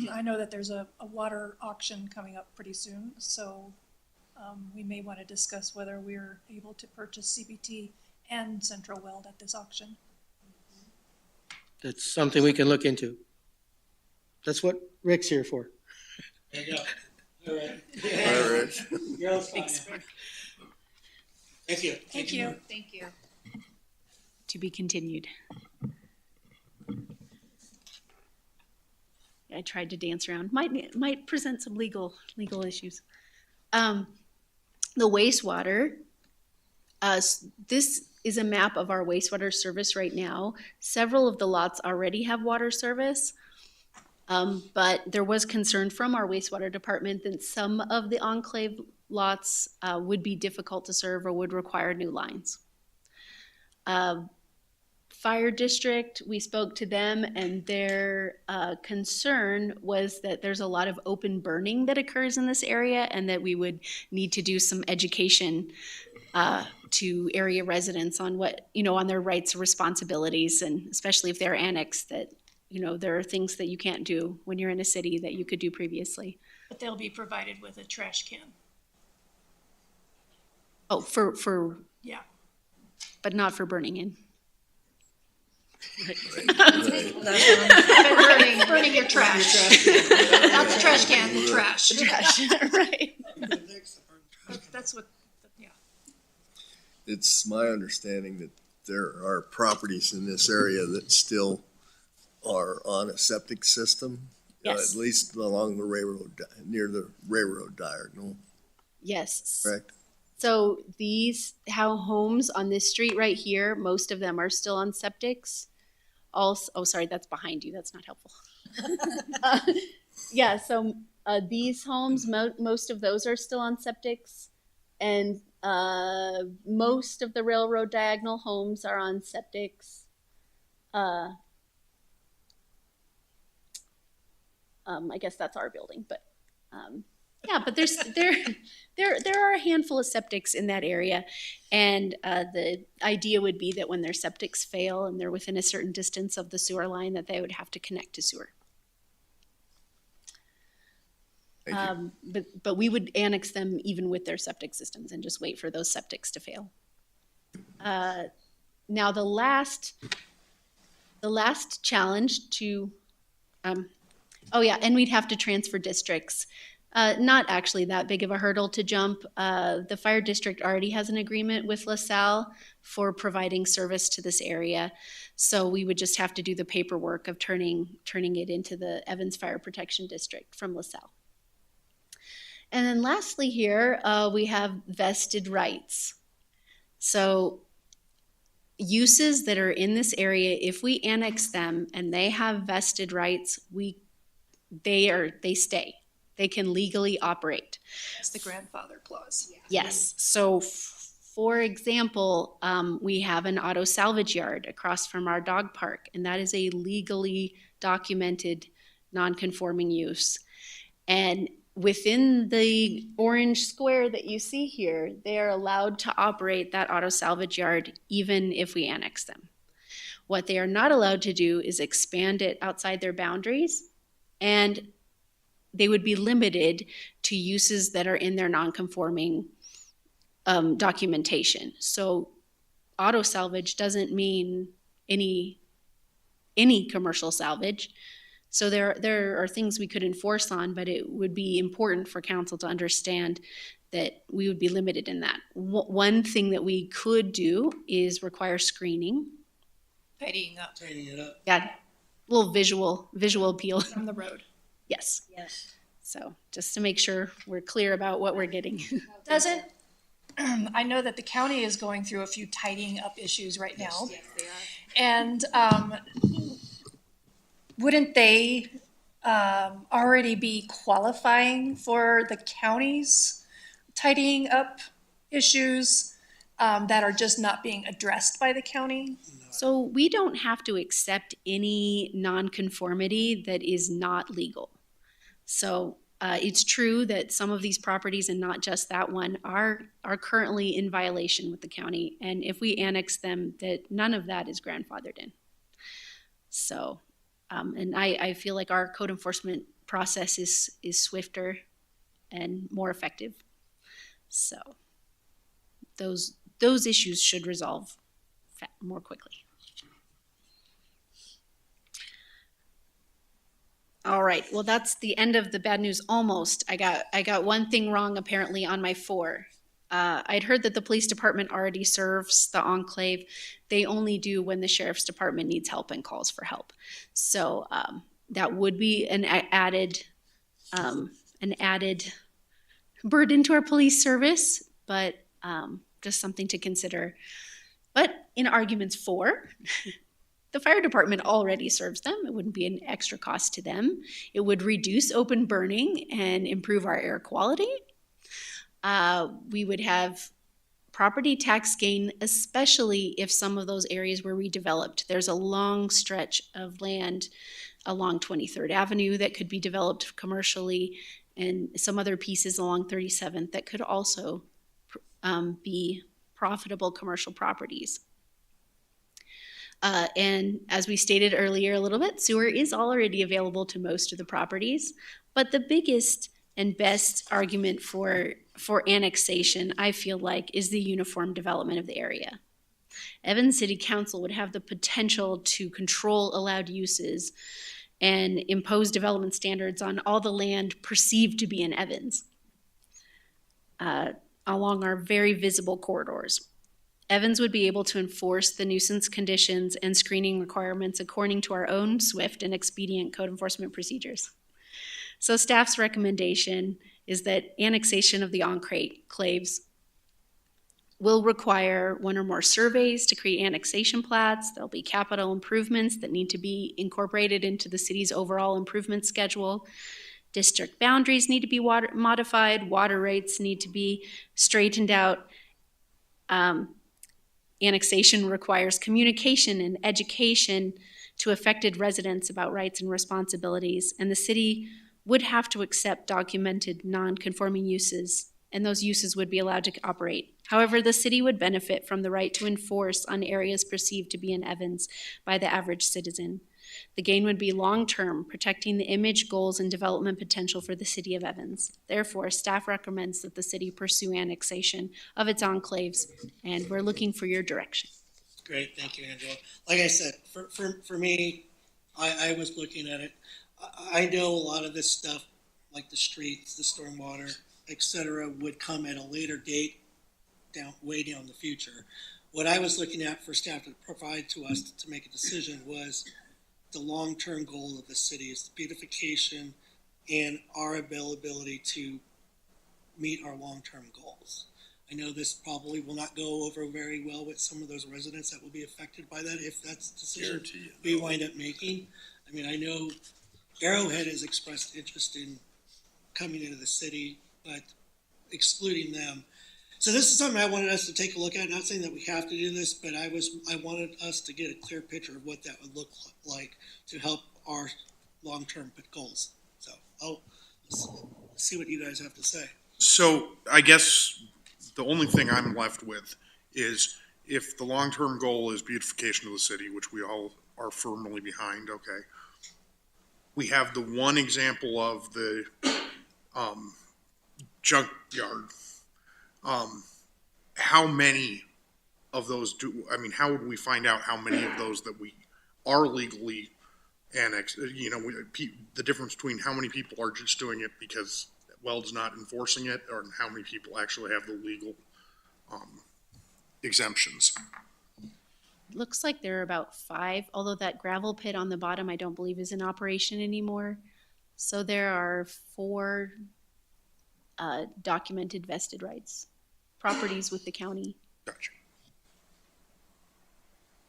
I know that there's a water auction coming up pretty soon, so we may want to discuss whether we're able to purchase CBT and Central Weld at this auction. That's something we can look into. That's what Rick's here for. There you go. All right. All right. You're all fine. Thank you. Thank you. Thank you. To be continued. I tried to dance around. Might present some legal issues. The wastewater. This is a map of our wastewater service right now. Several of the lots already have water service. But there was concern from our wastewater department that some of the enclave lots would be difficult to serve or would require new lines. Fire district, we spoke to them, and their concern was that there's a lot of open burning that occurs in this area, and that we would need to do some education to area residents on on their rights and responsibilities, and especially if they're annexed, that there are things that you can't do when you're in a city that you could do previously. But they'll be provided with a trash can. Oh, for yeah, but not for burning in. Burning your trash. Not the trash can, the trash. Right. That's what, yeah. It's my understanding that there are properties in this area that still are on a septic system. Yes. At least along the railroad, near the railroad diagonal, Yes. correct? So these homes on this street right here, most of them are still on septics. Also, oh, sorry, that's behind you. That's not helpful. Yeah, so these homes, most of those are still on septics, and most of the railroad diagonal homes are on septics. I guess that's our building, but yeah, but there are a handful of septics in that area, and the idea would be that when their septics fail and they're within a certain distance of the sewer line, that they would have to connect to sewer. Thank you. But we would annex them even with their septic systems and just wait for those septics to fail. Now the last challenge to, oh yeah, and we'd have to transfer districts. Not actually that big of a hurdle to jump. The fire district already has an agreement with LaSalle for providing service to this area. So we would just have to do the paperwork of turning it into the Evans Fire Protection District from LaSalle. And then lastly here, we have vested rights. So uses that are in this area, if we annex them and they have vested rights, they stay. They can legally operate. It's the grandfather clause. Yes. So, for example, we have an auto salvage yard across from our dog park, and that is a legally documented non-conforming use. And within the orange square that you see here, they are allowed to operate that auto salvage yard even if we annex them. What they are not allowed to do is expand it outside their boundaries, and they would be limited to uses that are in their non-conforming documentation. So auto salvage doesn't mean any commercial salvage. So there are things we could enforce on, but it would be important for council to understand that we would be limited in that. One thing that we could do is require screening. Tidying up. Tidying it up. Yeah, a little visual appeal. From the road. Yes. So just to make sure we're clear about what we're getting. Doesn't, I know that the county is going through a few tidying up issues right now. Yes, they are. And wouldn't they already be qualifying for the county's tidying up issues that are just not being addressed by the county? So we don't have to accept any nonconformity that is not legal. So it's true that some of these properties, and not just that one, are currently in violation with the county. And if we annex them, that none of that is grandfathered in. So, and I feel like our code enforcement process is swifter and more effective. So those issues should resolve more quickly. All right, well, that's the end of the bad news, almost. I got one thing wrong apparently on my 4. I'd heard that the police department already serves the enclave. They only do when the sheriff's department needs help and calls for help. So that would be an added burden to our police service, but just something to consider. But in arguments 4, the fire department already serves them. It wouldn't be an extra cost to them. It would reduce open burning and improve our air quality. We would have property tax gain, especially if some of those areas were redeveloped. There's a long stretch of land along 23rd Avenue that could be developed commercially, and some other pieces along 37th that could also be profitable commercial properties. And as we stated earlier a little bit, sewer is already available to most of the properties, but the biggest and best argument for annexation, I feel like, is the uniform development of the area. Evans City Council would have the potential to control allowed uses and impose development standards on all the land perceived to be in Evans along our very visible corridors. Evans would be able to enforce the nuisance conditions and screening requirements according to our own swift and expedient code enforcement procedures. So staff's recommendation is that annexation of the enclaves will require one or more surveys to create annexation plats. There'll be capital improvements that need to be incorporated into the city's overall improvement schedule. District boundaries need to be modified. Water rates need to be straightened out. Annexation requires communication and education to affected residents about rights and responsibilities, and the city would have to accept documented non-conforming uses, and those uses would be allowed to operate. However, the city would benefit from the right to enforce on areas perceived to be in Evans by the average citizen. The gain would be long-term, protecting the image, goals, and development potential for the city of Evans. Therefore, staff recommends that the city pursue annexation of its enclaves, and we're looking for your direction. Great, thank you, Angela. Like I said, for me, I was looking at it. I know a lot of this stuff, like the streets, the stormwater, et cetera, would come at a later date, way down the future. What I was looking at for staff to provide to us to make a decision was the long-term goal of the city is beautification and our availability to meet our long-term goals. I know this probably will not go over very well with some of those residents that will be affected by that if that's the decision we wind up making. I mean, I know Arrowhead has expressed interest in coming into the city, but excluding them. So this is something I wanted us to take a look at. Not saying that we have to do this, but I wanted us to get a clear picture of what that would look like to help our long-term goals. So let's see what you guys have to say. So I guess the only thing I'm left with is if the long-term goal is beautification of the city, which we all are firmly behind, okay. We have the one example of the junkyard. How many of those how would we find out how many of those that we are legally annexed? You know, the difference between how many people are just doing it because Weld's not enforcing it, or how many people actually have the legal exemptions. Looks like there are about 5, although that gravel pit on the bottom I don't believe is in operation anymore. So there are 4 documented vested rights properties with the county. Gotcha.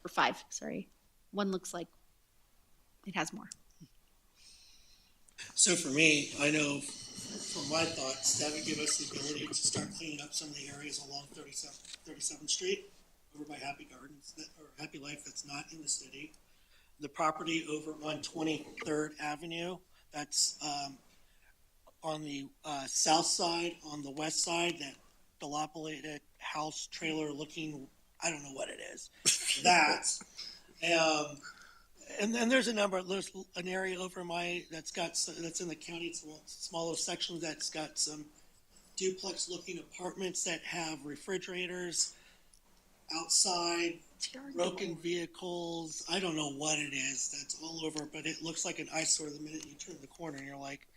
Or 5, sorry. One looks like it has more. So for me, I know from my thoughts, that would give us the ability to start cleaning up some of the areas along 37th Street over by Happy Gardens, or Happy Life that's not in the city. The property over on 23rd Avenue, that's on the south side, on the west side, that dilapidated house trailer looking, I don't know what it is. That's, and then there's there's an area over that's in the county, it's a smaller section that's got some duplex looking apartments that have refrigerators outside, broken vehicles. I don't know what it is. That's all over, but it looks like an eyesore the minute you turn the corner and you're like,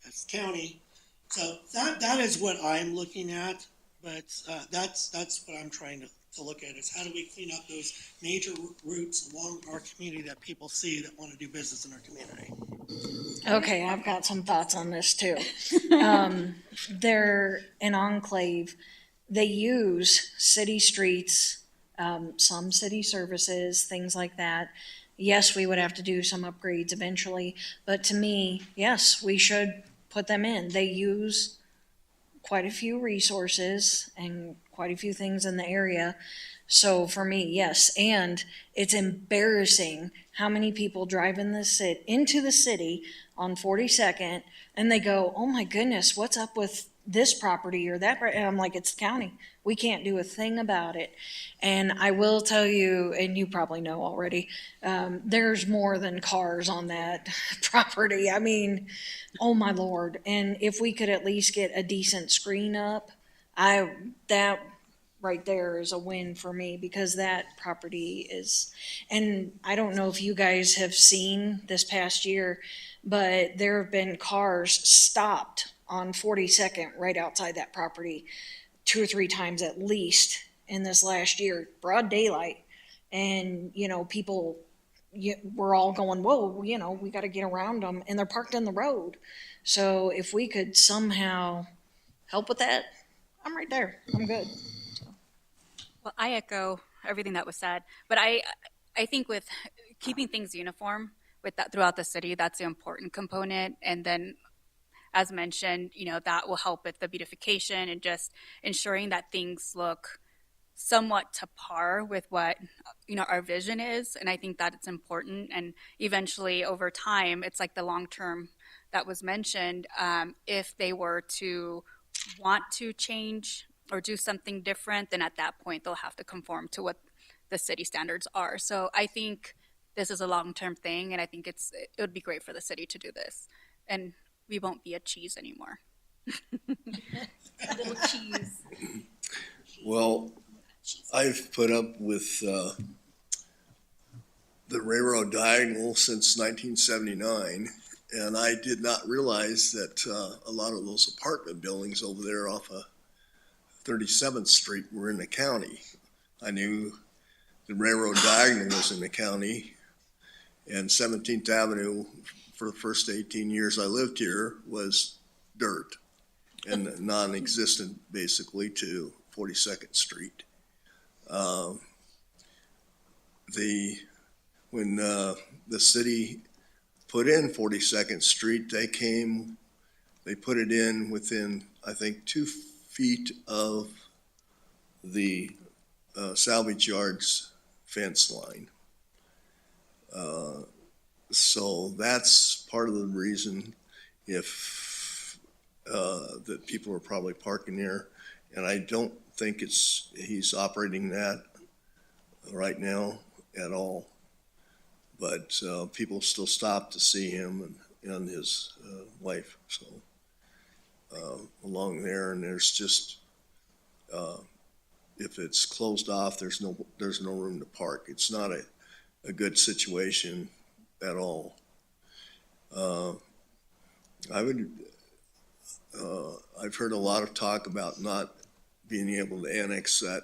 that's county. So that is what I'm looking at, but that's what I'm trying to look at is how do we clean up those major routes along our community that people see that want to do business in our community. Okay, I've got some thoughts on this too. They're an enclave. They use city streets, some city services, things like that. Yes, we would have to do some upgrades eventually, but to me, yes, we should put them in. They use quite a few resources and quite a few things in the area. So for me, yes, and it's embarrassing how many people drive into the city on 42nd and they go, oh my goodness, what's up with this property or that? And I'm like, it's the county. We can't do a thing about it. And I will tell you, and you probably know already, there's more than cars on that property. I mean, oh my Lord. And if we could at least get a decent screen up, that right there is a win for me, because that property is, and I don't know if you guys have seen this past year, but there have been cars stopped on 42nd right outside that property 2 or 3 times at least in this last year, broad daylight. And, you know, people, we're all going, whoa, you know, we got to get around them, and they're parked in the road. So if we could somehow help with that, I'm right there. I'm good. Well, I echo everything that was said, but I think with keeping things uniform with that throughout the city, that's the important component. And then, as mentioned, you know, that will help with the beautification and just ensuring that things look somewhat to par with what, you know, our vision is. And I think that it's important. And eventually, over time, it's like the long term that was mentioned. If they were to want to change or do something different, then at that point they'll have to conform to what the city standards are. So I think this is a long-term thing, and I think it would be great for the city to do this, and we won't be a cheese anymore. Little cheese. Well, I've put up with the railroad diagonal since 1979, and I did not realize that a lot of those apartment buildings over there off of 37th Street were in the county. I knew the railroad diagonal was in the county, and 17th Avenue for the first 18 years I lived here was dirt and non-existent basically to 42nd Street. When the city put in 42nd Street, they put it in within, I think, 2 feet of the salvage yard's fence line. So that's part of the reason if that people are probably parking there. And I don't think he's operating that right now at all. But people still stop to see him and his wife. So along there, and there's just if it's closed off, there's no room to park. It's not a good situation at all. I've heard a lot of talk about not being able to annex that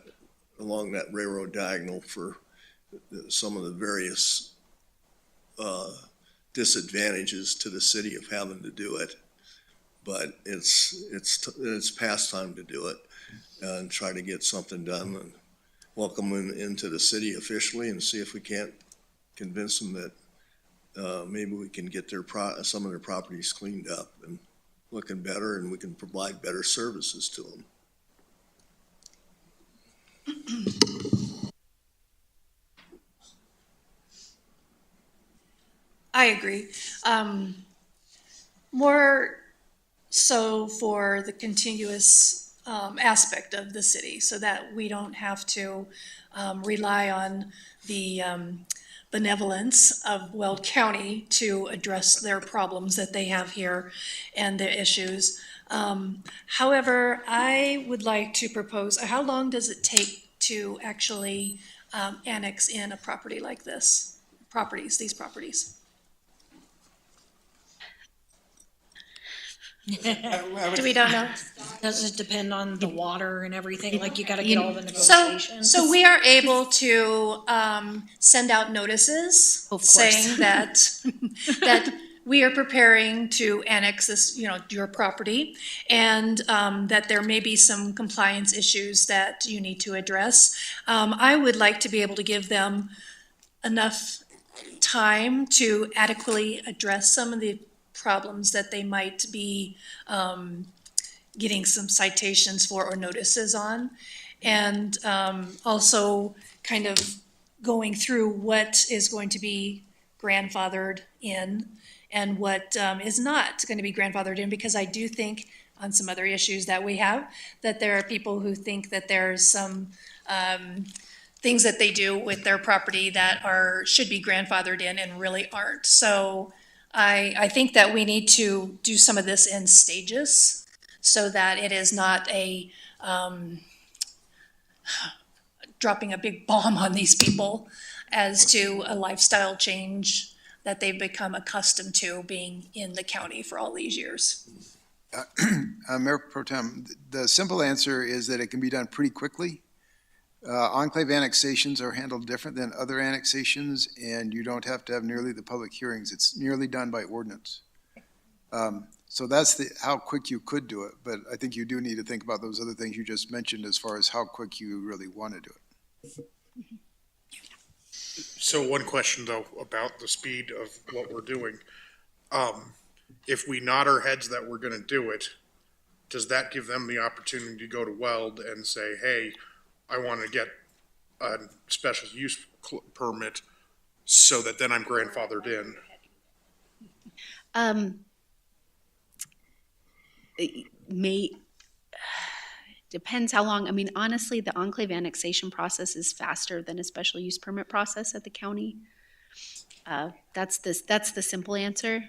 along that railroad diagonal for some of the various disadvantages to the city of having to do it. But it's past time to do it and try to get something done and welcome them into the city officially and see if we can't convince them that maybe we can get some of their properties cleaned up and looking better, and we can provide better services to them. I agree. More so for the contiguous aspect of the city, so that we don't have to rely on the benevolence of Weld County to address their problems that they have here and their issues. However, I would like to propose, how long does it take to actually annex in a property like this? These properties? Do we don't know? Does it depend on the water and everything? Like, you gotta get all the So, negotiations? so we are able to send out notices saying that that we are preparing to annex this, your property, and that there may be some compliance issues that you need to address. I would like to be able to give them enough time to adequately address some of the problems that they might be getting some citations for or notices on. And also kind of going through what is going to be grandfathered in and what is not going to be grandfathered in, because I do think on some other issues that we have, that there are people who think that there's some things that they do with their property that should be grandfathered in and really aren't. So I think that we need to do some of this in stages so that it is not dropping a big bomb on these people as to a lifestyle change that they've become accustomed to being in the county for all these years. Mayor Pro Tem, the simple answer is that it can be done pretty quickly. Enclave annexations are handled different than other annexations, and you don't have to have nearly the public hearings. It's nearly done by ordinance. So that's how quick you could do it, but I think you do need to think about those other things you just mentioned as far as how quick you really want to do it. So one question though, about the speed of what we're doing. If we nod our heads that we're gonna do it, does that give them the opportunity to go to Weld and say, hey, I wanna get a special use permit so that then I'm grandfathered in? It depends how long. I mean, honestly, the enclave annexation process is faster than a special use permit process at the county. That's the simple answer.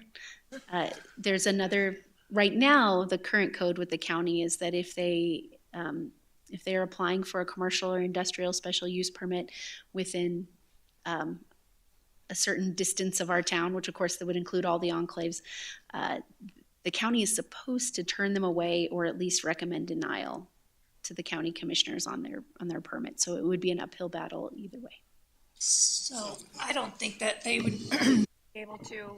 There's another, right now, the current code with the county is that if they're applying for a commercial or industrial special use permit within a certain distance of our town, which of course that would include all the enclaves, the county is supposed to turn them away or at least recommend denial to the county commissioners on their permit. So it would be an uphill battle either way. So I don't think that they would be able to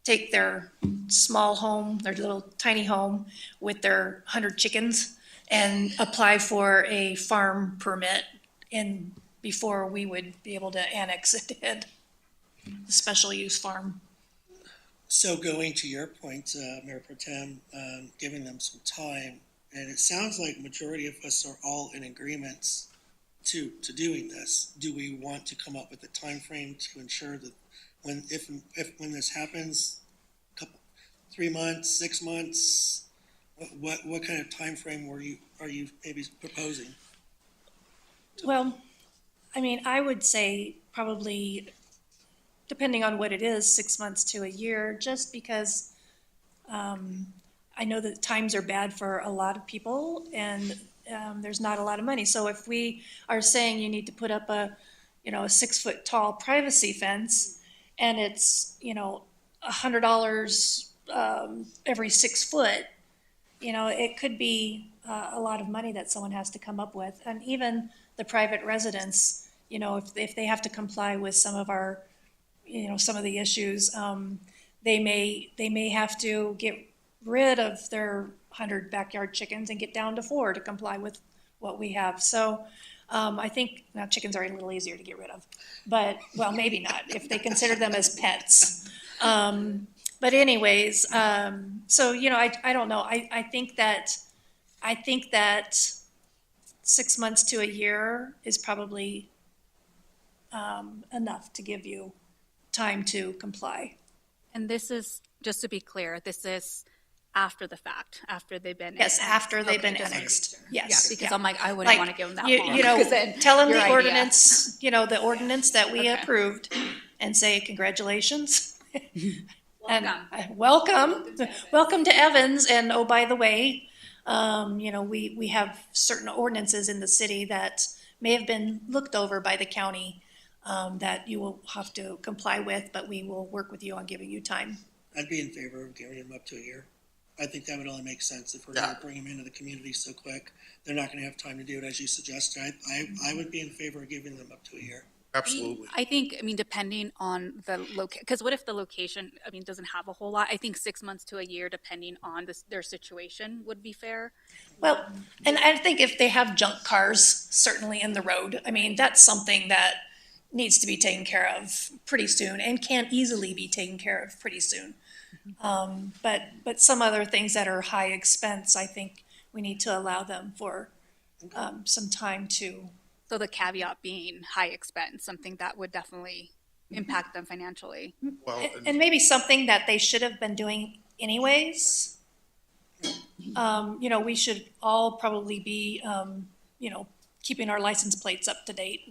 take their small home, their little tiny home with their 100 chickens and apply for a farm permit in before we would be able to annex it in the special use farm. So going to your point, Mayor Pro Tem, giving them some time, and it sounds like majority of us are all in agreement to doing this. Do we want to come up with a time frame to ensure that when this happens, 3 months, 6 months, what kind of time frame are you maybe proposing? Well, I mean, I would say probably, depending on what it is, 6 months to a year, just because I know that times are bad for a lot of people and there's not a lot of money. So if we are saying you need to put up a 6 foot tall privacy fence and it's, $100 every 6 foot, it could be a lot of money that someone has to come up with. And even the private residents, if they have to comply with some of our, some of the issues, they may have to get rid of their 100 backyard chickens and get down to 4 to comply with what we have. So I think now chickens are a little easier to get rid of, but well, maybe not if they consider them as pets. But anyways, so I don't know. I think that 6 months to a year is probably enough to give you time to comply. And this is, just to be clear, this is after the fact, after they've been Yes, annexed. after they've Okay, been just annexed. Yeah, Yes. because yeah. I'm like, I wouldn't want to give them that long. You know, 'cause then tell them your the idea. ordinance, the ordinance that we Okay. approved and say congratulations. And Welcome. welcome to Evans. And oh, by the way, we have certain ordinances in the city that may have been looked over by the county that you will have to comply with, but we will work with you on giving you time. I'd be in favor of giving them up to a year. I think that would only make sense if we're gonna bring them into the community so quick. They're not gonna have time to do it as you suggested. I would be in favor of giving them up to a year. Absolutely. I think, depending on the because what if the location, doesn't have a whole lot? I think 6 months to a year, depending on their situation, would be fair. Well, and I think if they have junk cars certainly in the road, that's something that needs to be taken care of pretty soon and can easily be taken care of pretty soon. But some other things that are high expense, I think we need to allow them for some time to. So the caveat being high expense, something that would definitely impact them financially. Well, And maybe something that they should have been doing anyways. We should all probably be, keeping our license plates up to date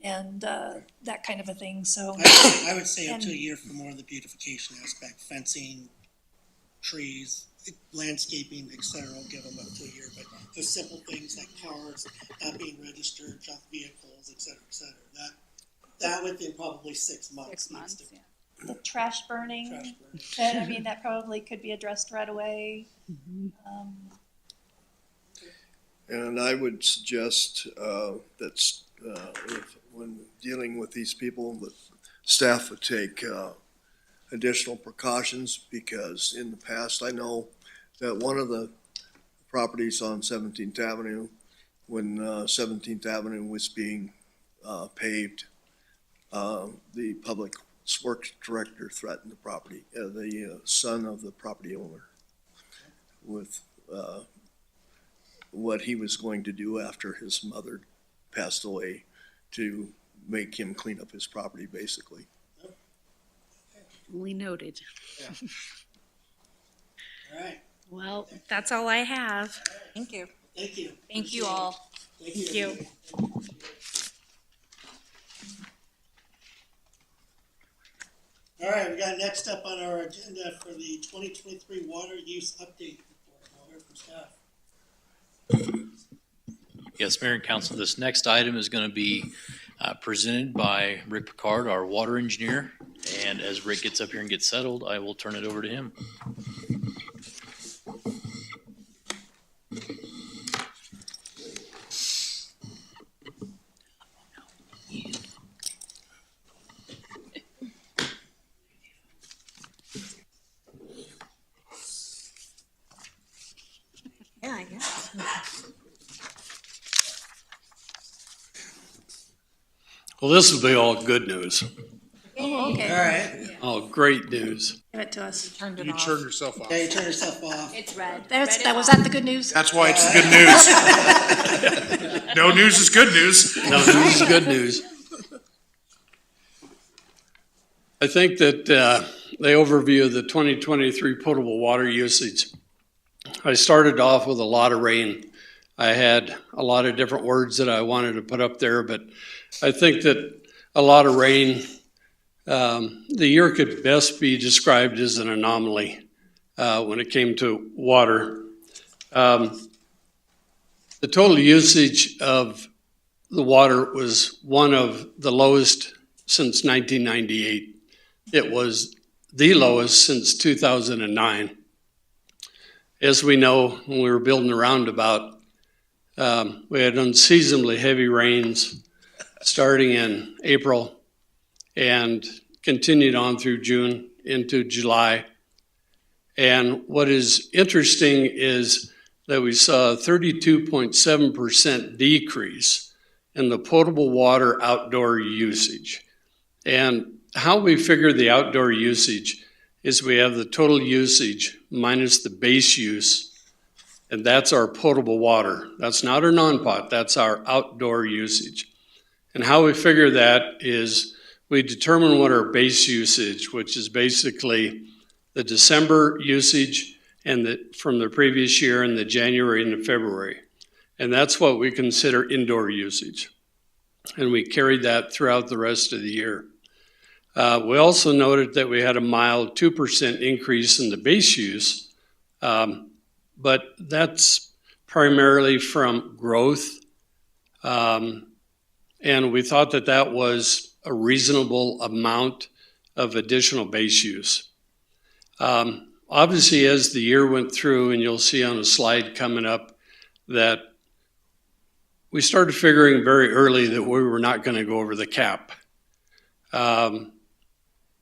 and that kind of a thing, so. I would say up to a year for more of the beautification aspect, fencing, trees, landscaping, et cetera, will give them up to a year, but the simple things like cars not being registered, junk vehicles, et cetera, that within probably 6 months. 6 months, yeah. The trash burning, Trash burning. that, I mean, that probably could be addressed right away. And I would suggest that when dealing with these people, that staff would take additional precautions, because in the past, I know that one of the properties on 17th Avenue, when 17th Avenue was being paved, the public works director threatened the property, the son of the property owner, with what he was going to do after his mother passed away, to make him clean up his property, basically. Duly noted. All right, Well, that's all I have. Thank you. thank you. Thank you all. Thank you. All right, we got next up on our agenda for the 2023 water use update report. We'll hear from staff. Yes, Mayor and Council, this next item is going to be presented by Rick Picard, our water engineer. And as Rick gets up here and gets settled, I will turn it over to him. Yeah, I guess. Well, this will be all good news. Oh, okay. All right. Oh, great news. Give it to us. Turned it You off. turn yourself off. Yeah, you turn yourself off. It's red. Was that the good news? That's why it's the good news. No news is good news. No, this is good news. I think that the overview of the 2023 potable water usage, I started off with a lot of rain. I had a lot of different words that I wanted to put up there, but I think that a lot of rain, the year could best be described as an anomaly when it came to water. The total usage of the water was one of the lowest since 1998. It was the lowest since 2009. As we know, when we were building the roundabout, we had unseasonably heavy rains starting in April and continued on through June into July. And what is interesting is that we saw a 32.7% decrease in the potable water outdoor usage. And how we figure the outdoor usage is we have the total usage minus the base use, and that's our potable water. That's not our non-pot, that's our outdoor usage. And how we figure that is we determine what our base usage, which is basically the December usage and from the previous year and the January and the February. And that's what we consider indoor usage. And we carried that throughout the rest of the year. We also noted that we had a mild 2% increase in the base use, but that's primarily from growth. And we thought that that was a reasonable amount of additional base use. Obviously, as the year went through, and you'll see on a slide coming up, that we started figuring very early that we were not going to go over the cap.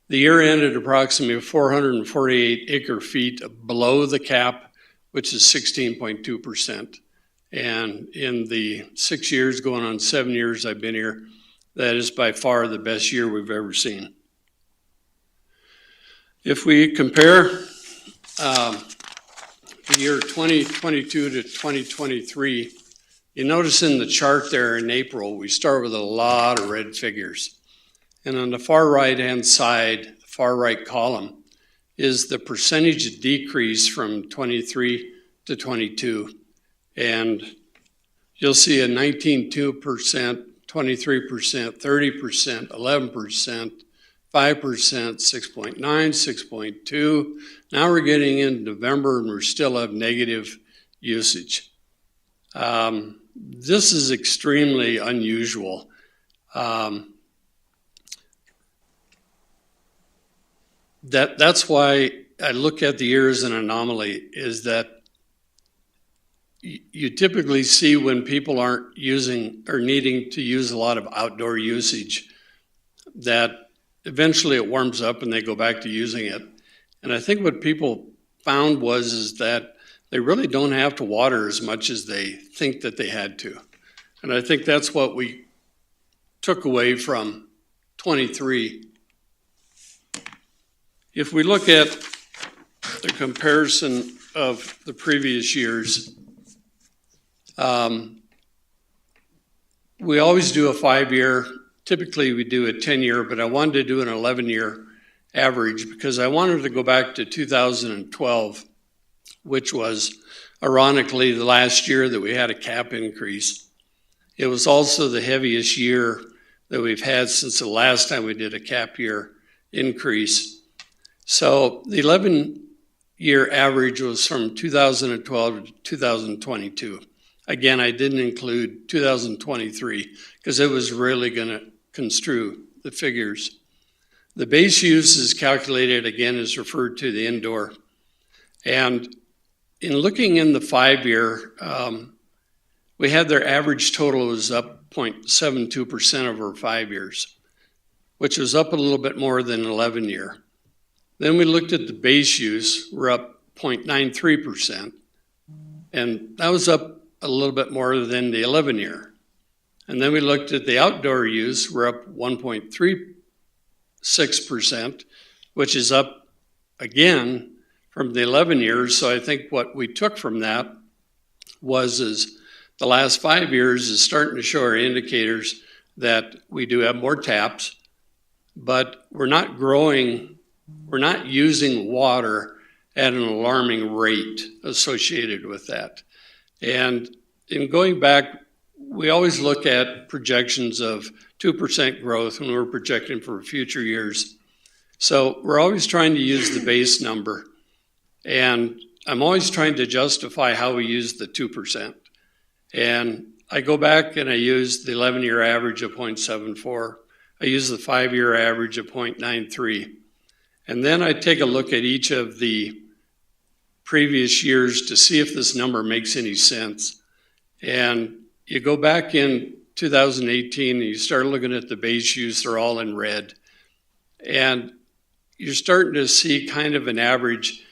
The year ended approximately 448 acre feet below the cap, which is 16.2%. And in the 6 years, going on 7 years I've been here, that is by far the best year we've ever seen. If we compare the year 2022 to 2023, you notice in the chart there in April, we start with a lot of red figures. And on the far right-hand side, the far right column, is the percentage decrease from 23 to 22. And you'll see a 19.2%, 23%, 30%, 11%, 6.9, 6.2. Now we're getting into November and we still have negative usage. This is extremely unusual. That's why I look at the year as an anomaly, is that you typically see when people aren't using or needing to use a lot of outdoor usage, that eventually it warms up and they go back to using it. And I think what people found is that they really don't have to water as much as they think that they had to. And I think that's what we took away from 23. If we look at the comparison of the previous years, we always do a 5-year. Typically we do a 10-year, but I wanted to do an 11-year average because I wanted to go back to 2012, which was ironically the last year that we had a cap increase. It was also the heaviest year that we've had since the last time we did a cap year increase. So the 11-year average was from 2012 to 2022. Again, I didn't include 2023 because it was really going to construe the figures. The base use is calculated, again, as referred to the indoor. And in looking in the 5-year, we had their average total was up 0.72% over 5 years, which was up a little bit more than 11-year. Then we looked at the base use, we're up 0.93%, and that was up a little bit more than the 11-year. And then we looked at the outdoor use, we're up 1.36%, which is up again from the 11 years. So I think what we took from that is the last 5 years is starting to show our indicators that we do have more taps, but we're not growing, we're not using water at an alarming rate associated with that. And in going back, we always look at projections of 2% growth when we're projecting for future years. So we're always trying to use the base number. And I'm always trying to justify how we use the 2%. And I go back and I use the 11-year average of 0.74. I use the 5-year average of 0.93. And then I take a look at each of the previous years to see if this number makes any sense. And you go back in 2018 and you start looking at the base use, they're all in red. And you're starting to see kind of an average,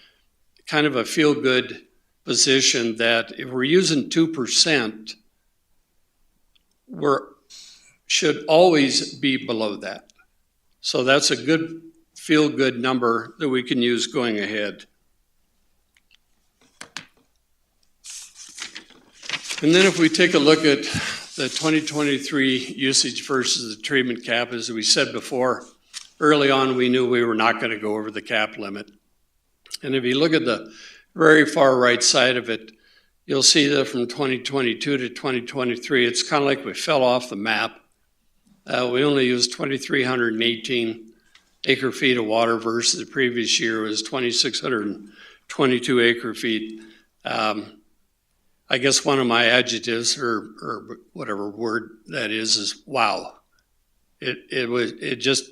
kind of a feel-good position that if we're using 2%, we should always be below that. So that's a good feel-good number that we can use going ahead. And then if we take a look at the 2023 usage versus the treatment cap, as we said before, early on we knew we were not going to go over the cap limit. And if you look at the very far right side of it, you'll see that from 2022 to 2023, it's kind of like we fell off the map. We only used 2,318 acre feet of water versus the previous year was 2,622 acre feet. I guess one of my adjectives or whatever word that is wow. It just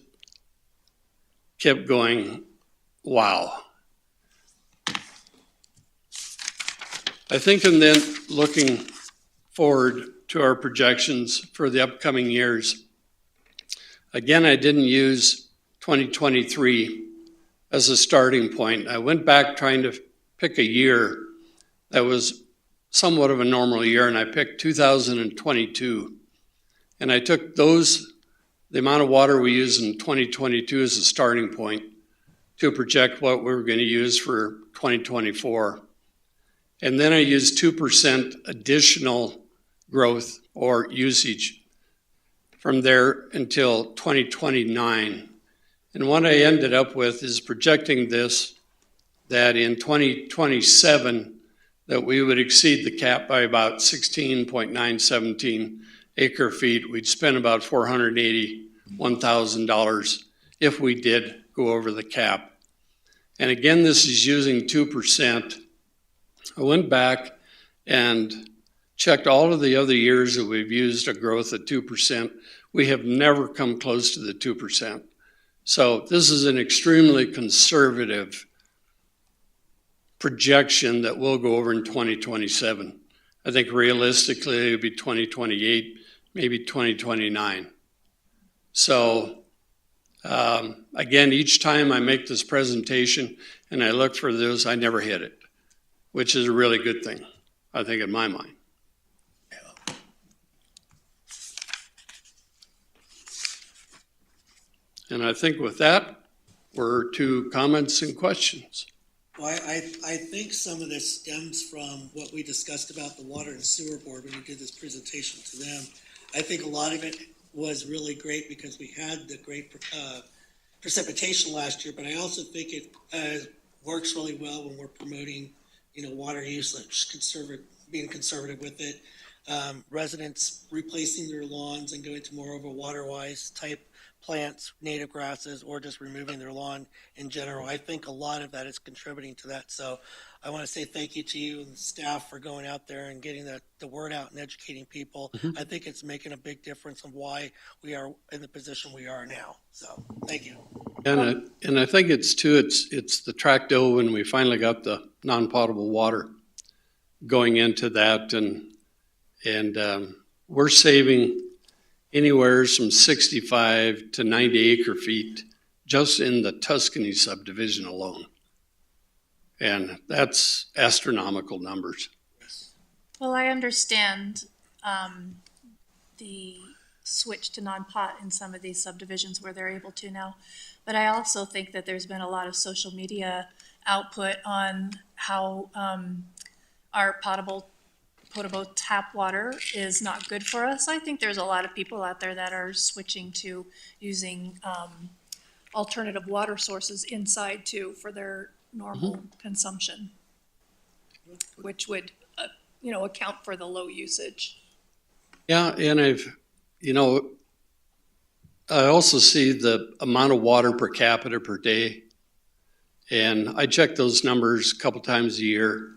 kept going, wow. I think, and then looking forward to our projections for the upcoming years, again, I didn't use 2023 as a starting point. I went back trying to pick a year that was somewhat of a normal year, and I picked 2022. And I took the amount of water we used in 2022 as a starting point to project what we were going to use for 2024. And then I used 2% additional growth or usage from there until 2029. And what I ended up with is projecting this, that in 2027, that we would exceed the cap by about 16.917 acre feet. We'd spend about $481,000 if we did go over the cap. And again, this is using 2%. I went back and checked all of the other years that we've used a growth of 2%. We have never come close to the 2%. So this is an extremely conservative projection that we'll go over in 2027. I think realistically it'll be 2028, maybe 2029. So again, each time I make this presentation and I look for those, I never hit it, which is a really good thing, I think, in my mind. And I think with that, we're to comments and questions. Well, I think some of this stems from what we discussed about the Water and Sewer Board when you did this presentation to them. I think a lot of it was really great because we had the great precipitation last year, but I also think it works really well when we're promoting, water usage, being conservative with it. Residents replacing their lawns and going to more of a water-wise type plants, native grasses, or just removing their lawn in general. I think a lot of that is contributing to that. So I want to say thank you to you and the staff for going out there and getting the word out and educating people. Mm-hmm. I think it's making a big difference of why we are in the position we are now. So thank you. And I think it's the track dough when we finally got the non-potable water going into that, and we're saving anywhere from 65 to 90 acre feet just in the Tuscany subdivision alone. And that's astronomical numbers. Well, I understand the switch to non-pot in some of these subdivisions where they're able to now. But I also think that there's been a lot of social media output on how our potable tap water is not good for us. I think there's a lot of people out there that are switching to using alternative water sources inside too for their normal consumption, which would, account for the low usage. Yeah, and I also see the amount of water per capita per day. And I check those numbers a couple times a year,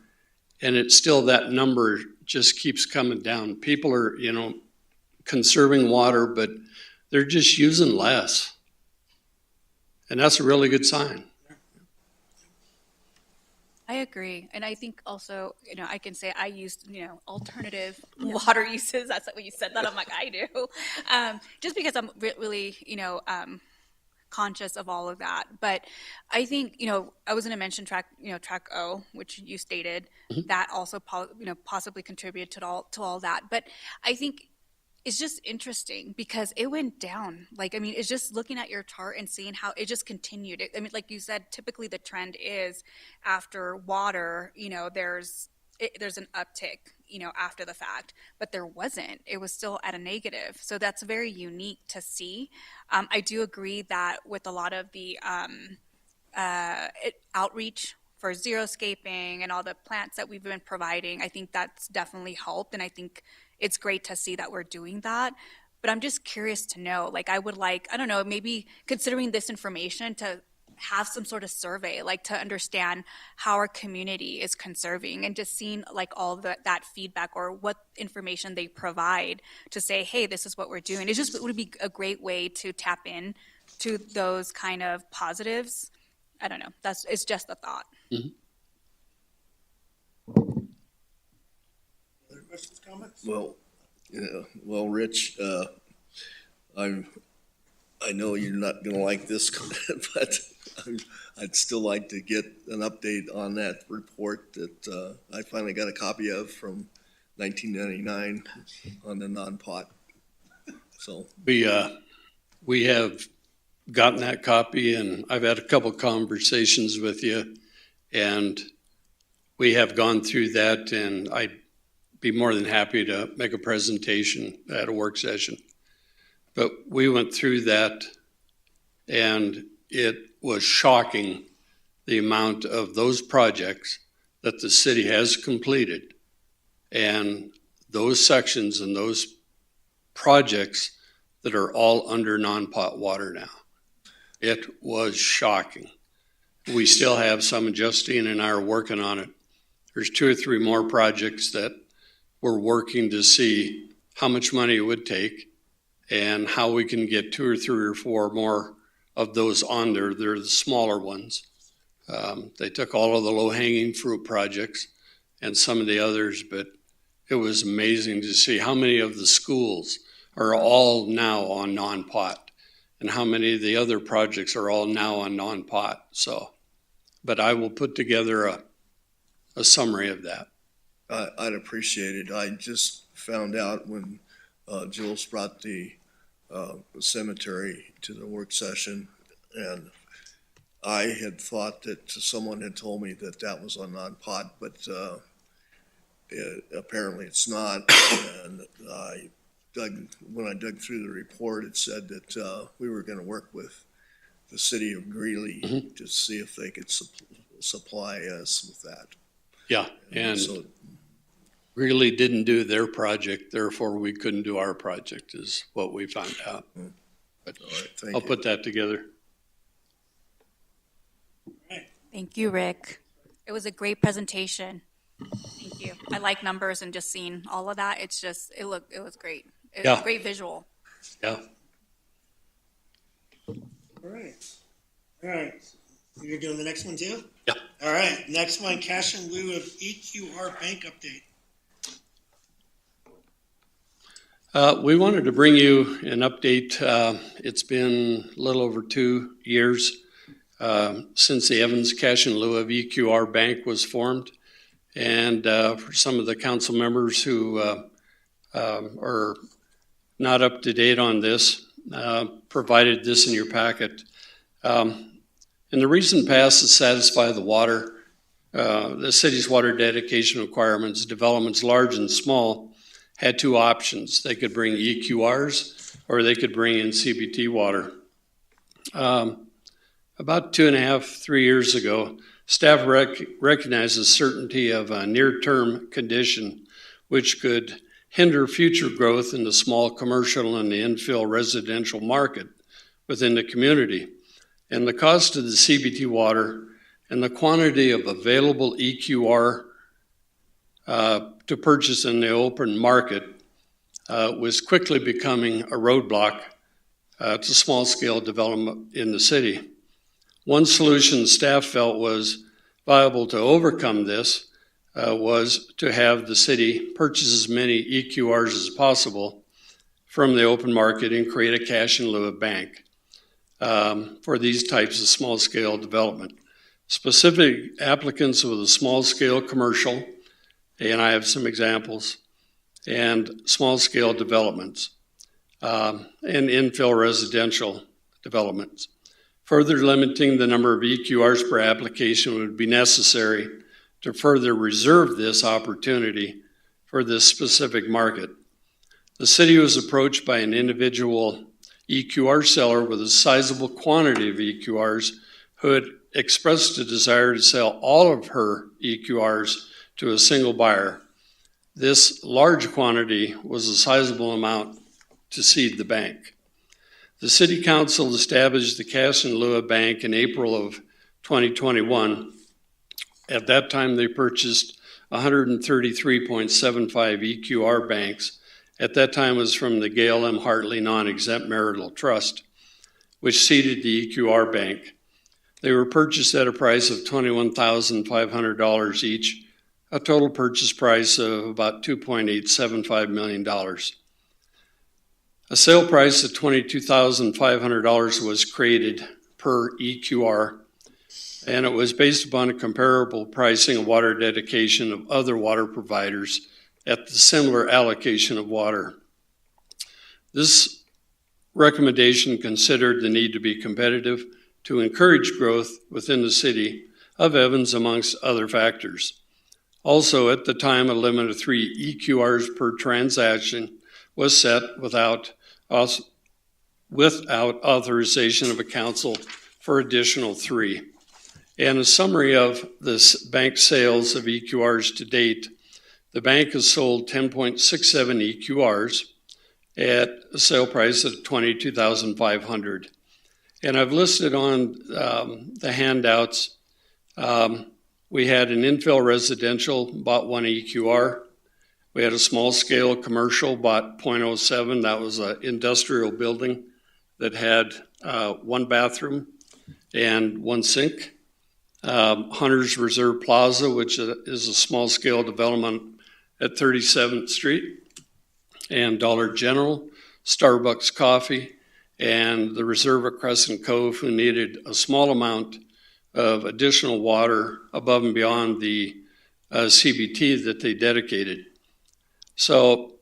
and it's still that number just keeps coming down. People are, conserving water, but they're just using less. And that's a really good sign. I agree. And I think also, I can say I used, alternative water uses. That's what you said that. I'm like, I do. Just because I'm really, conscious of all of that. But I think, I was going to mention track O, which you stated, that also, possibly contributed to all that. But I think it's just interesting because it went down. It's just looking at your chart and seeing how it just continued. Like you said, typically the trend is after water, there's an uptick, after the fact, but there wasn't. It was still at a negative. So that's very unique to see. I do agree that with a lot of the outreach for xeriscaping and all the plants that we've been providing, I think that's definitely helped. And I think it's great to see that we're doing that. But I'm just curious to know, I would maybe considering this information to have some sort of survey, to understand how our community is conserving and just seeing all that feedback or what information they provide to say, hey, this is what we're doing. It would be a great way to tap in to those kind of positives. I don't know. It's just a thought. Mm-hmm. Other questions, comments? Well, Rich, I know you're not going to like this, but I'd still like to get an update on that report that I finally got a copy of from 1999 on the non-pot. So we have gotten that copy, and I've had a couple conversations with you, and we have gone through that, and I'd be more than happy to make a presentation at a work session. But we went through that, and it was shocking the amount of those projects that the city has completed, and those sections and those projects that are all under non-pot water now. It was shocking. We still have some, and Justine and I are working on it. There's 2 or 3 more projects that we're working to see how much money it would take and how we can get 2 or 3 or 4 more of those on there. They're the smaller ones. They took all of the low-hanging fruit projects and some of the others, but it was amazing to see how many of the schools are all now on non-pot and how many of the other projects are all now on non-pot. So, but I will put together a summary of that. I'd appreciate it. I just found out when Jules brought the cemetery to the work session, and I had thought that someone had told me that that was on non-pot, but apparently it's not. And when I dug through the report, it said that we were going to work with the city of Greeley to see if they could supply us with that. Yeah, and so, Greeley didn't do their project, therefore we couldn't do our project, is what we found out. But all right, thank I'll you. put that together. Thank you, Rick. It was a great presentation. Thank you. I like numbers and just seeing all of that. It's just, it was great. It was Yeah. a great visual. Yeah. All right. All right. You're doing the next one too? Yeah. All right. Next one, cash in lieu of EQR bank update. We wanted to bring you an update. It's been a little over 2 years since the Evans Cash in Lieu of EQR Bank was formed. And for some of the council members who are not up to date on this, provided this in your packet. In the recent past, to satisfy the city's water dedication requirements, developments large and small had 2 options. They could bring EQRs or they could bring in CBT water. About 2.5, 3 years ago, staff recognized the certainty of a near-term condition which could hinder future growth in the small commercial and the infill residential market within the community. And the cost of the CBT water and the quantity of available EQR to purchase in the open market was quickly becoming a roadblock to small-scale development in the city. One solution staff felt was viable to overcome this was to have the city purchase as many EQRs as possible from the open market and create a cash in lieu of bank for these types of small-scale development. Specific applicants with a small-scale commercial, and I have some examples, and small-scale developments and infill residential developments. Further limiting the number of EQRs per application would be necessary to further reserve this opportunity for this specific market. The city was approached by an individual EQR seller with a sizable quantity of EQRs who had expressed a desire to sell all of her EQRs to a single buyer. This large quantity was a sizable amount to seed the bank. The City Council established the Cash in Lieu of Bank in April of 2021. At that time, they purchased 133.75 EQR banks. At that time, it was from the Gail M. Hartley Non-Exempt Marital Trust, which seeded the EQR bank. They were purchased at a price of $21,500 each, a total purchase price of about $2.875 million. A sale price of $22,500 was created per EQR, and it was based upon a comparable pricing of water dedication of other water providers at the similar allocation of water. This recommendation considered the need to be competitive to encourage growth within the city of Evans, amongst other factors. Also, at the time, a limit of 3 EQRs per transaction was set without authorization of a council for additional 3. And a summary of this bank sales of EQRs to date: the bank has sold 10.67 EQRs at a sale price of $22,500. And I've listed on the handouts, we had an infill residential, bought 1 EQR. We had a small scale commercial, bought 0.07. That was an industrial building that had 1 bathroom and 1 sink. Hunter's Reserve Plaza, which is a small scale development at 37th Street, and Dollar General, Starbucks Coffee, and the Reserve at Crescent Cove, who needed a small amount of additional water above and beyond the CBT that they dedicated. So,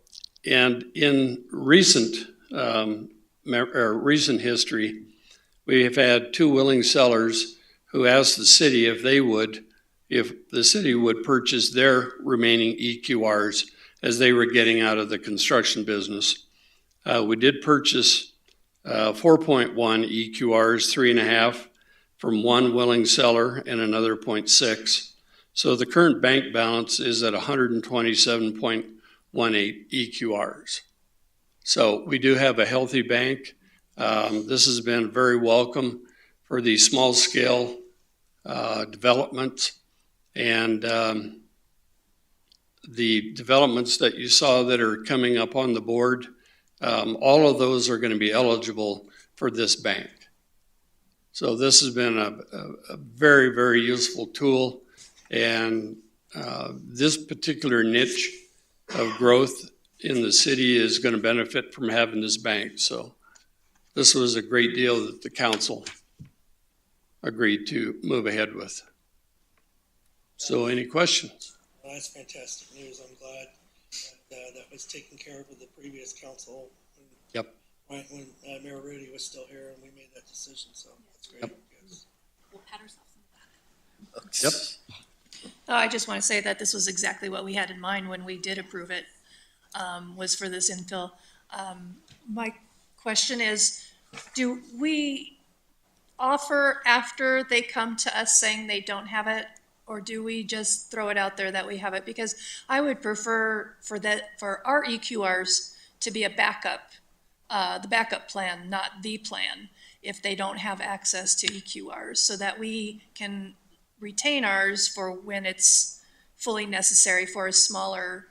and in recent history, we have had 2 willing sellers who asked the city if the city would purchase their remaining EQRs as they were getting out of the construction business. We did purchase 4.1 EQRs, 3.5 from 1 willing seller and another 0.6. So the current bank balance is at 127.18 EQRs. So we do have a healthy bank. This has been very welcome for the small scale development, and the developments that you saw that are coming up on the board, all of those are going to be eligible for this bank. So this has been a very, very useful tool, and this particular niche of growth in the city is going to benefit from having this bank. So this was a great deal that the council agreed to move ahead with. So any questions? Well, that's fantastic news. I'm glad that that was taken care of with the previous council. Yep. Right when Mayor Rudy was still here and we made that decision, so that's great. Yep. Yes. We'll pat ourselves on the back. Yep. I just want to say that this was exactly what we had in mind when we did approve it, was for this infill. My question is, do we offer after they come to us saying they don't have it, or do we just throw it out there that we have it? Because I would prefer for our EQRs to be a backup, the backup plan, not the plan, if they don't have access to EQRs, so that we can retain ours for when it's fully necessary for a smaller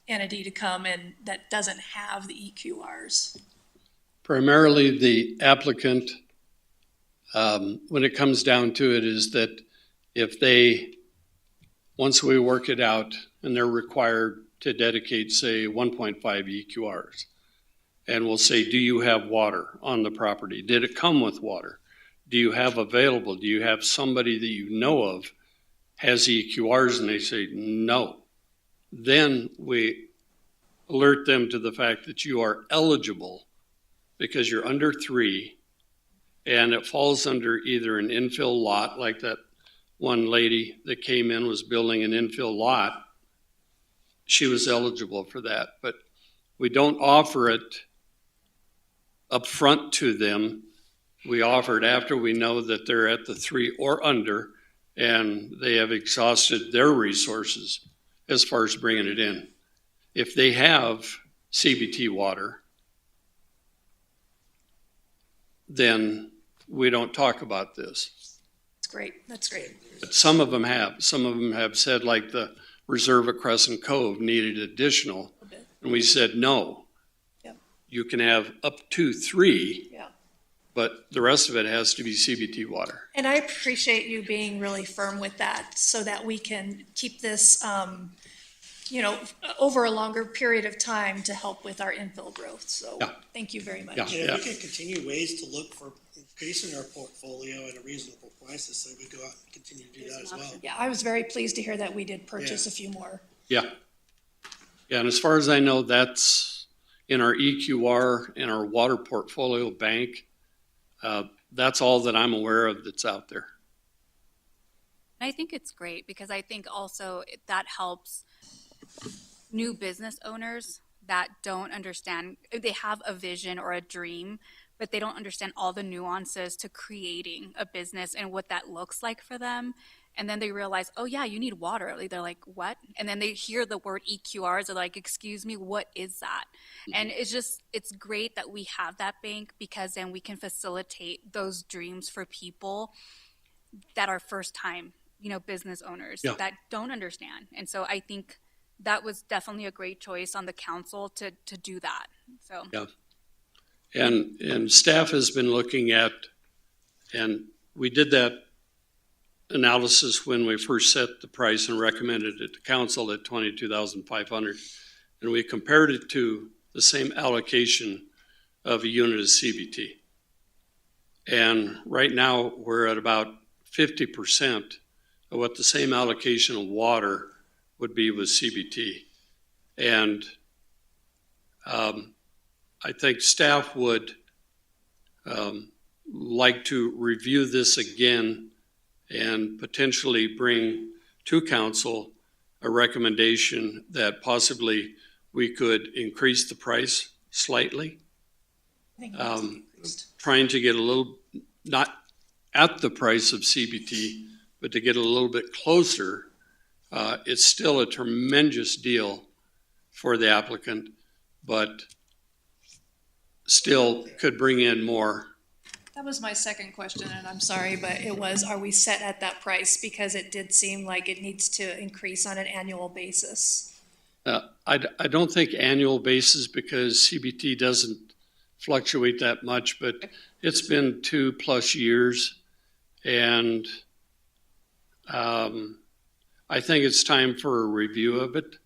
entity to come and that doesn't have the EQRs. Primarily the applicant, when it comes down to it, is that if once we work it out and they're required to dedicate, say, 1.5 EQRs, and we'll say, do you have water on the property? Did it come with water? Do you have available? Do you have somebody that you know of has EQRs? And they say no. Then we alert them to the fact that you are eligible because you're under 3 and it falls under either an infill lot, like that one lady that came in was building an infill lot. She was eligible for that, but we don't offer it up front to them. We offer it after we know that they're at the 3 or under and they have exhausted their resources as far as bringing it in. If they have CBT water, then we don't talk about this. That's great. That's great. But some of them have. Some of them have said, like the Reserve at Crescent Cove needed additional. And we said, no. Yep. You can have up to 3. Yeah. But the rest of it has to be CBT water. And I appreciate you being really firm with that so that we can keep this, over a longer period of time to help with our infill growth. So thank you very much. Yeah. And if we can continue ways to look for increasing our portfolio at a reasonable price, so we go out and continue to do that as well. Yeah, I was very pleased to hear that we did purchase a few more. Yeah. Yeah, and as far as I know, that's in our EQR and our water portfolio bank. That's all that I'm aware of that's out there. I think it's great because I think also that helps new business owners that don't understand, they have a vision or a dream, but they don't understand all the nuances to creating a business and what that looks like for them. and then they realize, oh yeah, you need water. Like, they're like, what? And then they hear the word EQRs. They're like, excuse me, what is that? And it's great that we have that bank, because then we can facilitate those dreams for people that are first time, business owners that don't understand. And so I think that was definitely a great choice on the council to do that. So Yeah. And staff has been looking at, and we did that analysis when we first set the price and recommended it to council at $22,500. And we compared it to the same allocation of a unit of CBT. And right now, we're at about 50% of what the same allocation of water would be with CBT. And I think staff would like to review this again and potentially bring to council a recommendation that possibly we could increase the price slightly. Trying to get a little, not at the price of CBT, but to get a little bit closer. It's still a tremendous deal for the applicant, but still could bring in more. That was my second question, and I'm sorry, but it was, are we set at that price? Because it did seem like it needs to increase on an annual basis. I don't think annual basis, because CBT doesn't fluctuate that much, but it's been 2+ years. And I think it's time for a review of it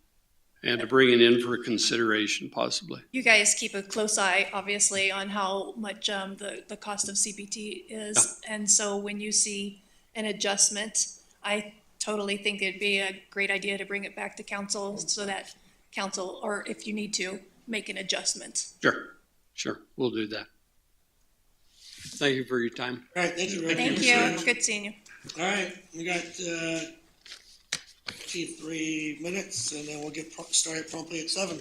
and to bring it in for consideration possibly. You guys keep a close eye, obviously, on how much the cost of CBT is. Yeah. And so when you see an adjustment, I totally think it'd be a great idea to bring it back to council so that council, or if you need to, make an adjustment. Sure, we'll do that. Thank you for your time. All right, thank you, Rick. Thank you. Good seeing you. All right, we got 3 minutes, and then we'll get started promptly at 7.